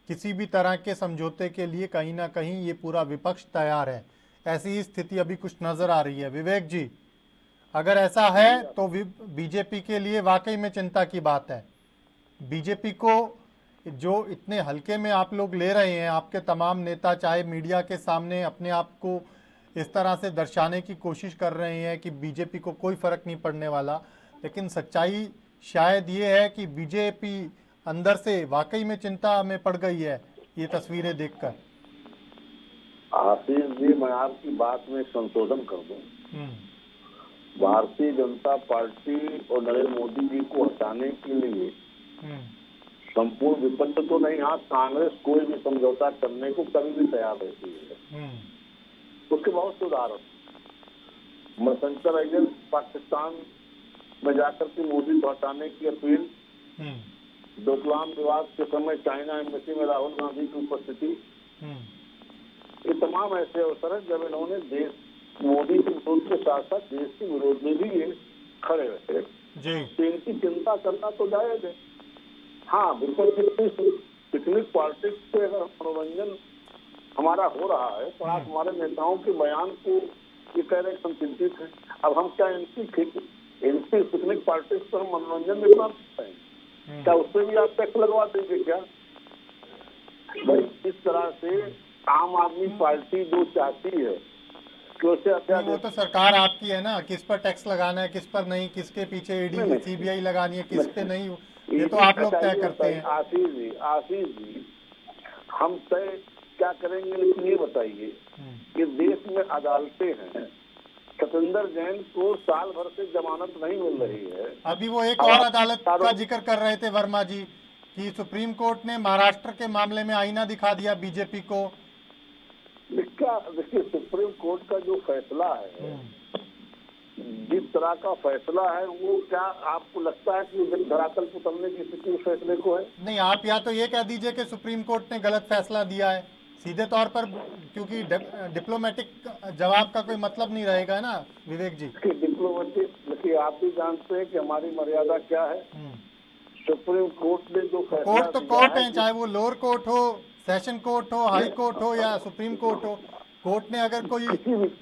किसी भी तरह के समझौते के लिए कहीं ना कहीं ये पूरा विपक्ष तैयार है। ऐसी ही स्थिति अभी कुछ नजर आ रही है। विवेक जी, अगर ऐसा है तो बीजेपी के लिए वाकई में चिंता की बात है। बीजेपी को जो इतने हल्के में आप लोग ले रहे हैं, आपके तमाम नेता चाहे मीडिया के सामने अपने आप को इस तरह से दर्शाने की कोशिश कर रहे हैं कि बीजेपी को कोई फर्क नहीं पड़ने वाला, लेकिन सच्चाई शायद ये है कि बीजेपी अंदर से वाकई में चिंता में पड़ गई है ये तस्वीरें देखकर। आशीष जी, मैं आपकी बात में संशोधन कर दूं। भारतीय जनता पार्टी और नरेंद्र मोदी जी को हटाने के लिए संपूर्ण विपक्ष तो नहीं, हाँ कांग्रेस कोई भी समझौता करने को कभी भी तैयार रहती है। उसके बहुत से उदाहरण, मणिशंकर अय्यर पाकिस्तान में जाकर के मोदी को हटाने की अपील, डोकलाम विवाद के समय चाइना एम्बेसी में राहुल गांधी की उपस्थिति, ये तमाम ऐसे अवसर हैं जब इन्होंने देश मोदी के विरोध के साथ साथ देश के विरोध में भी ये खड़े रहे। तो इनकी चिंता करना तो जायज है। हाँ, बिल्कुल पिकनिक पॉलिटिक्स से अगर मनोरंजन हमारा हो रहा है तो आप हमारे नेताओं के बयान को ये कह रहे हैं हम चिंतित हैं। अब हम क्या इनकी पिकनिक पॉलिटिक्स पर मनोरंजन में बना सकते हैं? क्या उससे भी आप टैक्स लगवा देंगे क्या? भाई इस तरह से आम आदमी पार्टी जो चाहती है कि उसे वो तो सरकार आपकी है ना, किस पर टैक्स लगाना है, किस पर नहीं, किसके पीछे ईडी सीबीआई लगानी है, किस पे नहीं, ये तो आप लोग तय करते हैं। आशीष जी, हम तय क्या करेंगे, लेकिन ये बताइए कि देश में अदालतें हैं, सतेंद्र जैन को साल भर से जमानत नहीं मिल रही है। अभी वो एक और अदालत का जिक्र कर रहे थे वर्मा जी कि सुप्रीम कोर्ट ने महाराष्ट्र के मामले में आईना दिखा दिया बीजेपी को। देखिए, सुप्रीम कोर्ट का जो फैसला है, जिस तरह का फैसला है, वो क्या आपको लगता है कि धरातल पर उतरने की स्थिति उस फैसले को है? नहीं, आप या तो ये कह दीजिए कि सुप्रीम कोर्ट ने गलत फैसला दिया है सीधे तौर पर, क्योंकि डिप्लोमेटिक जवाब का कोई मतलब नहीं रहेगा ना विवेक जी। डिप्लोमेटिक, देखिए आप भी जानते हैं कि हमारी मर्यादा क्या है। सुप्रीम कोर्ट ने जो फैसला, कोर्ट तो कोर्ट है, चाहे वो लोअर कोर्ट हो, सेशन कोर्ट हो, हाई कोर्ट हो या सुप्रीम कोर्ट हो, कोर्ट ने अगर कोई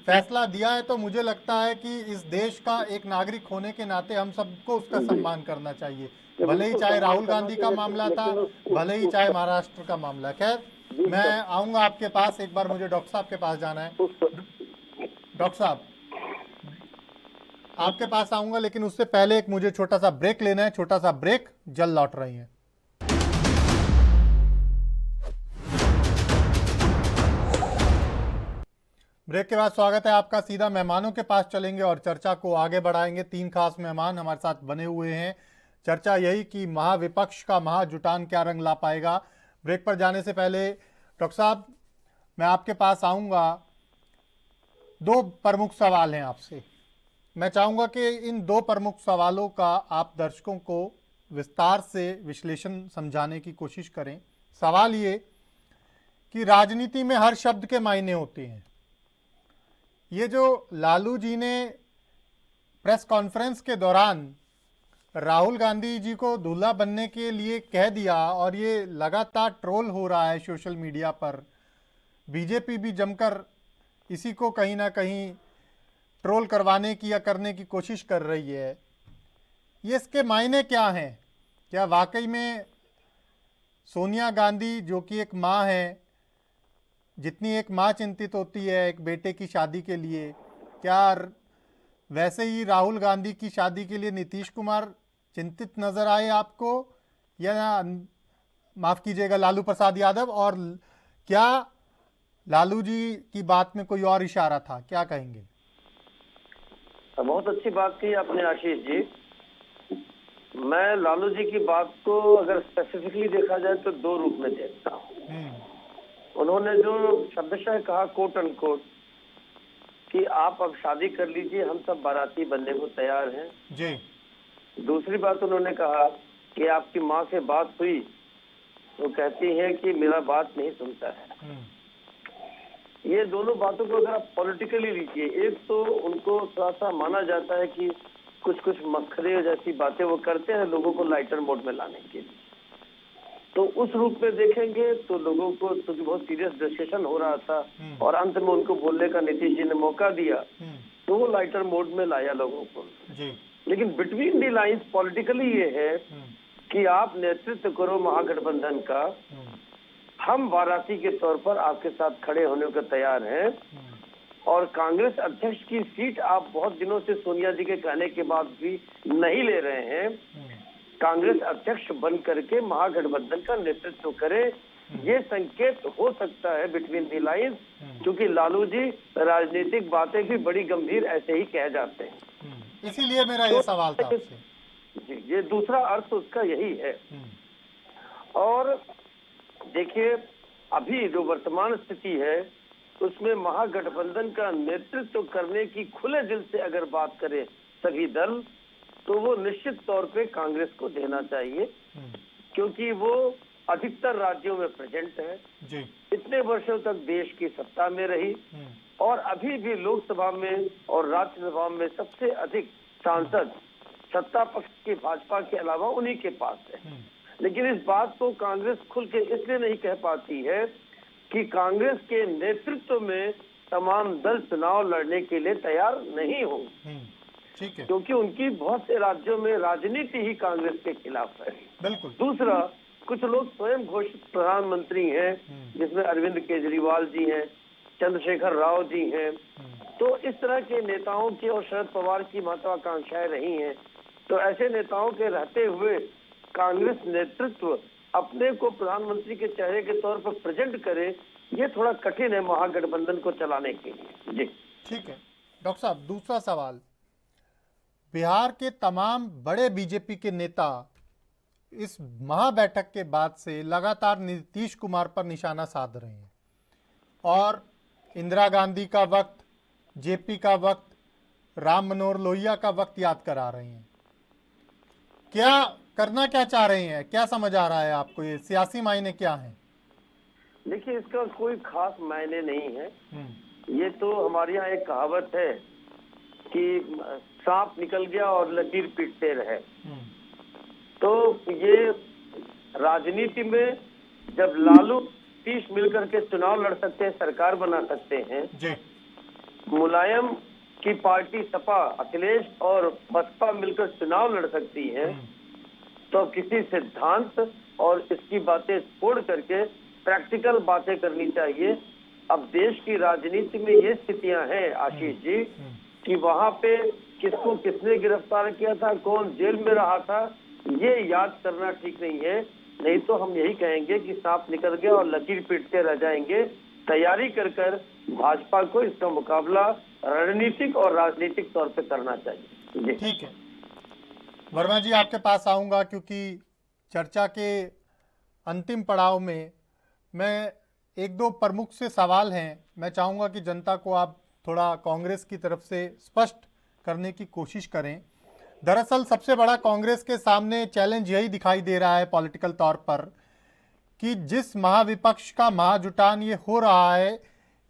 फैसला दिया है तो मुझे लगता है कि इस देश का एक नागरिक होने के नाते हम सबको उसका सम्मान करना चाहिए, भले ही चाहे राहुल गांधी का मामला था, भले ही चाहे महाराष्ट्र का मामला। खैर, मैं आऊंगा आपके पास, एक बार मुझे डॉक्टर साहब के पास जाना है। डॉक्टर साहब, आपके पास आऊंगा, लेकिन उससे पहले एक मुझे छोटा सा ब्रेक लेना है, छोटा सा ब्रेक, जल्द लौट रही हैं। ब्रेक के बाद स्वागत है आपका। सीधा मेहमानों के पास चलेंगे और चर्चा को आगे बढ़ाएंगे। 3 खास मेहमान हमारे साथ बने हुए हैं। चर्चा यही कि महाविपक्ष का महाजुटान क्या रंग ला पाएगा। ब्रेक पर जाने से पहले डॉक्टर साहब, मैं आपके पास आऊंगा। 2 प्रमुख सवाल हैं आपसे। मैं चाहूंगा कि इन 2 प्रमुख सवालों का आप दर्शकों को विस्तार से विश्लेषण समझाने की कोशिश करें। सवाल ये कि राजनीति में हर शब्द के मायने होते हैं। ये जो लालू जी ने प्रेस कॉन्फ्रेंस के दौरान राहुल गांधी जी को दूल्हा बनने के लिए कह दिया और ये लगातार ट्रोल हो रहा है सोशल मीडिया पर, बीजेपी भी जमकर इसी को कहीं ना कहीं ट्रोल करवाने की या करने की कोशिश कर रही है। ये इसके मायने क्या हैं? क्या वाकई में सोनिया गांधी, जो कि एक माँ है, जितनी एक माँ चिंतित होती है एक बेटे की शादी के लिए, क्या वैसे ही राहुल गांधी की शादी के लिए नीतीश कुमार चिंतित नजर आए आपको, या माफ कीजिएगा लालू प्रसाद यादव, और क्या लालू जी की बात में कोई और इशारा था? क्या कहेंगे? बहुत अच्छी बात की आपने आशीष जी। मैं लालू जी की बात को अगर स्पेसिफिकली देखा जाए तो 2 रूप में देखता हूँ। उन्होंने जो शब्दशः कहा कोट अनकोट कि आप अब शादी कर लीजिए, हम सब बाराती बनने को तैयार हैं जी। दूसरी बात उन्होंने कहा कि आपकी माँ से बात हुई तो कहती है कि मेरा बात नहीं सुनता है। ये दोनों बातों को अगर आप पॉलिटिकली लीजिए, एक तो उनको थोड़ा सा माना जाता है कि कुछ मखरे जैसी बातें वो करते हैं लोगों को लाइटर मोड में लाने के लिए, तो उस रूप में देखेंगे तो लोगों को, क्योंकि बहुत सीरियस डिस्कशन हो रहा था और अंत में उनको बोलने का नीतीश जी ने मौका दिया, तो वो लाइटर मोड में लाया लोगों को। लेकिन बिटवीन दी लाइंस पॉलिटिकली ये है कि आप नेतृत्व करो महागठबंधन का, हम वाराणसी के तौर पर आपके साथ खड़े होने को तैयार हैं, और कांग्रेस अध्यक्ष की सीट आप बहुत दिनों से सोनिया जी के कहने के बाद भी नहीं ले रहे हैं। कांग्रेस अध्यक्ष बन करके महागठबंधन का नेतृत्व करे, ये संकेत हो सकता है बिटवीन दी लाइंस, क्योंकि लालू जी राजनीतिक बातें भी बड़ी गंभीर ऐसे ही कह जाते हैं। इसीलिए मेरा ये सवाल था आपसे। जी, ये दूसरा अर्थ उसका यही है। और देखिए, अभी जो वर्तमान स्थिति है उसमें महागठबंधन का नेतृत्व करने की खुले दिल से अगर बात करें सभी दल, तो वो निश्चित तौर पे कांग्रेस को देना चाहिए, क्योंकि वो अधिकतर राज्यों में प्रेजेंट है जी। इतने वर्षों तक देश की सत्ता में रही और अभी भी लोकसभा में और राज्यसभा में सबसे अधिक सांसद सत्ता पक्ष के भाजपा के अलावा उन्हीं के पास है। लेकिन इस बात को कांग्रेस खुल के इसलिए नहीं कह पाती है कि कांग्रेस के नेतृत्व में तमाम दल चुनाव लड़ने के लिए तैयार नहीं हो, ठीक है, क्योंकि उनकी बहुत से राज्यों में राजनीति ही कांग्रेस के खिलाफ है। बिल्कुल। दूसरा, कुछ लोग स्वयं घोषित प्रधानमंत्री हैं, जिसमें अरविंद केजरीवाल जी हैं, चंद्रशेखर राव जी हैं, तो इस तरह के नेताओं की और शरद पवार की महत्वाकांक्षाएं रही हैं। तो ऐसे नेताओं के रहते हुए कांग्रेस नेतृत्व अपने को प्रधानमंत्री के चेहरे के तौर पर प्रेजेंट करे, ये थोड़ा कठिन है महागठबंधन को चलाने के लिए। जी ठीक है डॉक्टर साहब, दूसरा सवाल, बिहार के तमाम बड़े बीजेपी के नेता इस महाबैठक के बाद से लगातार नीतीश कुमार पर निशाना साध रहे हैं और इंदिरा गांधी का वक्त, जेपी का वक्त, राम मनोहर लोहिया का वक्त याद करा रहे हैं। क्या करना क्या चाह रहे हैं, क्या समझ आ रहा है आपको, ये सियासी मायने क्या हैं? देखिए, इसका कोई खास मायने नहीं है। ये तो हमारे यहाँ एक कहावत है कि सांप निकल गया और लकीर पीटते रहे। तो ये राजनीति में जब लालू नीतीश मिलकर के चुनाव लड़ सकते हैं, सरकार बना सकते हैं, मुलायम की पार्टी सपा, अखिलेश और बसपा मिलकर चुनाव लड़ सकती है, तो किसी सिद्धांत और इसकी बातें छोड़ करके प्रैक्टिकल बातें करनी चाहिए। अब देश की राजनीति में ये स्थितियां हैं आशीष जी, कि वहां पे किसको किसने गिरफ्तार किया था, कौन जेल में रहा था, ये याद करना ठीक नहीं है। नहीं तो हम यही कहेंगे कि सांप निकल गया और लकीर पीटते रह जाएंगे। तैयारी कर कर भाजपा को इसका मुकाबला रणनीतिक और राजनीतिक तौर पे करना चाहिए। ठीक है, वर्मा जी आपके पास आऊंगा, क्योंकि चर्चा के अंतिम पड़ाव में मैं एक दो प्रमुख से सवाल हैं, मैं चाहूँगा कि जनता को आप थोड़ा कांग्रेस की तरफ से स्पष्ट करने की कोशिश करें। दरअसल सबसे बड़ा कांग्रेस के सामने चैलेंज यही दिखाई दे रहा है पॉलिटिकल तौर पर कि जिस महाविपक्ष का महाजुटान ये हो रहा है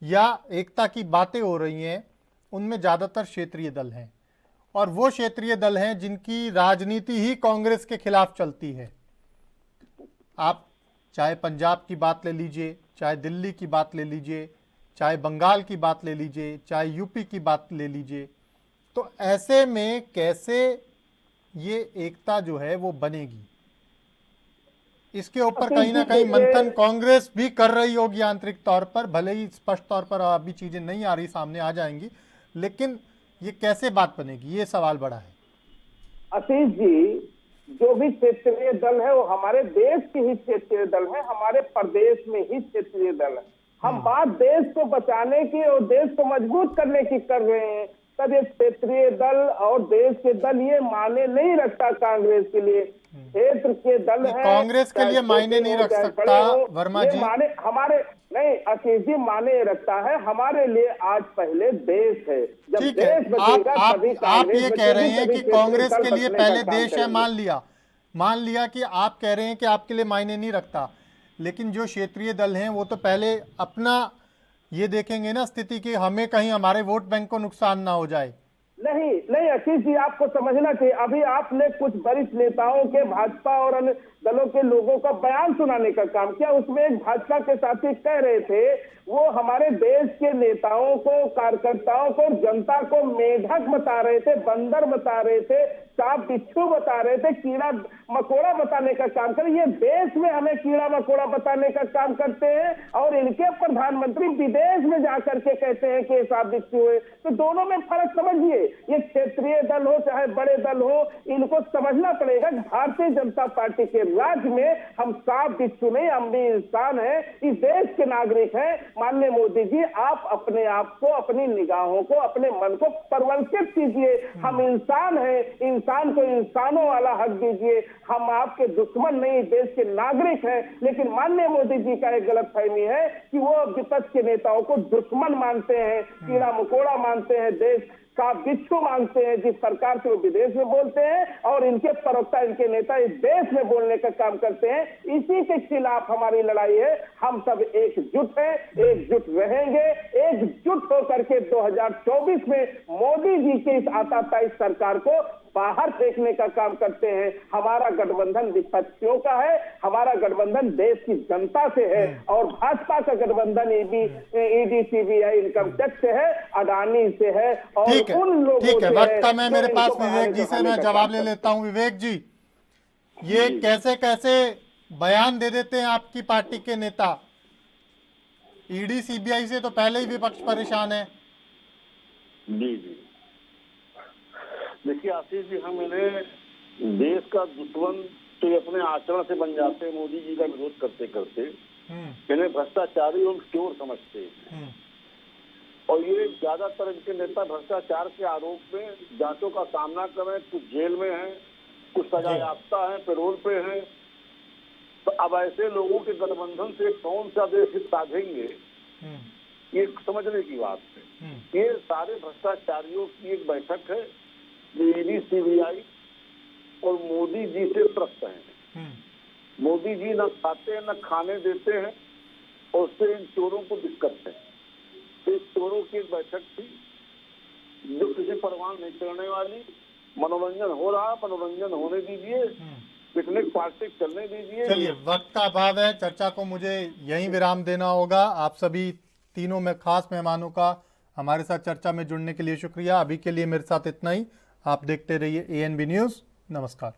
या एकता की बातें हो रही हैं, उनमें ज़्यादातर क्षेत्रीय दल हैं और वो क्षेत्रीय दल हैं जिनकी राजनीति ही कांग्रेस के खिलाफ चलती है। आप चाहे पंजाब की बात ले लीजिए, चाहे दिल्ली की बात ले लीजिए, चाहे बंगाल की बात ले लीजिए, चाहे यूपी की बात ले लीजिए, तो ऐसे में कैसे ये एकता जो है वो बनेगी, इसके ऊपर कहीं ना कहीं मंथन कांग्रेस भी कर रही होगी आंतरिक तौर पर, भले ही स्पष्ट तौर पर अभी चीजें नहीं आ रही, सामने आ जाएंगी, लेकिन ये कैसे बात बनेगी, ये सवाल बड़ा है। आशीष जी, जो भी क्षेत्रीय दल है वो हमारे देश के ही क्षेत्रीय दल है, हमारे प्रदेश में ही क्षेत्रीय दल है। हम बात देश को बचाने की और देश को मजबूत करने की कर रहे हैं, तब ये क्षेत्रीय दल और देश के दल ये मायने नहीं रखता कांग्रेस के लिए। क्षेत्र के दल है, कांग्रेस के लिए मायने नहीं रख सकता वर्मा जी, हमारे नहीं आशीष जी, माने रखता है हमारे लिए। आज पहले देश है, जब देश बचेगा तभी आप ये कह रहे हैं कि कांग्रेस के लिए पहले देश है, मान लिया कि आप कह रहे हैं कि आपके लिए मायने नहीं रखता, लेकिन जो क्षेत्रीय दल हैं वो तो पहले अपना ये देखेंगे ना स्थिति कि हमें कहीं हमारे वोट बैंक को नुकसान ना हो जाए, नहीं आशीष जी, आपको समझना चाहिए। अभी आपने कुछ वरिष्ठ नेताओं के, भाजपा और अन्य दलों के लोगों का बयान सुनाने का काम किया। उसमें एक भाजपा के साथी कह रहे थे वो हमारे देश के नेताओं को, कार्यकर्ताओं को, जनता को मेढक बता रहे थे, बंदर बता रहे थे, सांप बिच्छू बता रहे थे, कीड़ा मकोड़ा बताने का काम कर। ये देश में हमें कीड़ा मकोड़ा बताने का काम करते हैं और इनके प्रधानमंत्री विदेश में जाकर के कहते हैं कि सांप बिच्छू है। तो दोनों में फर्क समझिए। ये क्षेत्रीय दल हो चाहे बड़े दल हो, इनको समझना पड़ेगा। भारतीय जनता पार्टी के राज्य में हम सांप बिच्छू नहीं, हम भी इंसान हैं, इस देश के नागरिक हैं। माननीय मोदी जी, आप अपने आप को, अपनी निगाहों को, अपने मन को परिवर्तित कीजिए। हम इंसान हैं, इंसान को इंसानों वाला हक दीजिए। हम आपके दुश्मन नहीं, देश के नागरिक हैं। लेकिन माननीय मोदी जी का एक गलतफहमी है कि वो विपक्ष के नेताओं को दुश्मन मानते हैं, कीड़ा मकोड़ा मानते हैं, देश का बिच्छू मानते हैं। जिस सरकार से वो विदेश में बोलते हैं और इनके प्रवक्ता, इनके नेता इस देश में बोलने का काम करते हैं। इसी के खिलाफ हमारी लड़ाई है। हम सब एकजुट हैं, एकजुट रहेंगे। एकजुट होकर के 2024 में मोदी जी की इस आताताई सरकार को बाहर फेंकने का काम करते हैं। हमारा गठबंधन विपक्षियों का है, हमारा गठबंधन देश की जनता से है और भाजपा का गठबंधन ईडी, सीबीआई, इनकम टैक्स से है, अडानी से है और उन लोगों से है। वक्त कम है मेरे पास। विवेक जी से मैं जवाब ले लेता हूं। विवेक जी, ये कैसे कैसे बयान दे देते हैं आपकी पार्टी के नेता? ईडी सीबीआई से तो पहले ही विपक्ष परेशान है। जी देखिए आशीष जी, हम इन्हें देश का दुश्मन तो ये अपने आचरण से बन जाते हैं। मोदी जी का विरोध करते करते इन्हें भ्रष्टाचारी और चोर समझते हैं और ये ज्यादातर इनके नेता भ्रष्टाचार के आरोप में जांचों का सामना कर रहे हैं। कुछ जेल में हैं, कुछ सजा याफ्ता हैं, पैरोल पे हैं। तो अब ऐसे लोगों के गठबंधन से कौन सा देश हित साधेंगे, ये समझने की बात है। ये सारे भ्रष्टाचारियों की एक बैठक है। ईडी, सीबीआई और मोदी जी से त्रस्त हैं। मोदी जी न खाते हैं, न खाने देते हैं और उससे इन चोरों को दिक्कत है। इस चोरों की एक बैठक थी जो किसी परवाह नहीं करने वाली। मनोरंजन हो रहा, मनोरंजन होने दीजिए, पिकनिक पार्टी चलने दीजिए। चलिए, वक्त का अभाव है, चर्चा को मुझे यहीं विराम देना होगा। आप सभी तीनों में खास मेहमानों का हमारे साथ चर्चा में जुड़ने के लिए शुक्रिया। अभी के लिए मेरे साथ इतना ही। आप देखते रहिए ANB न्यूज़। नमस्कार।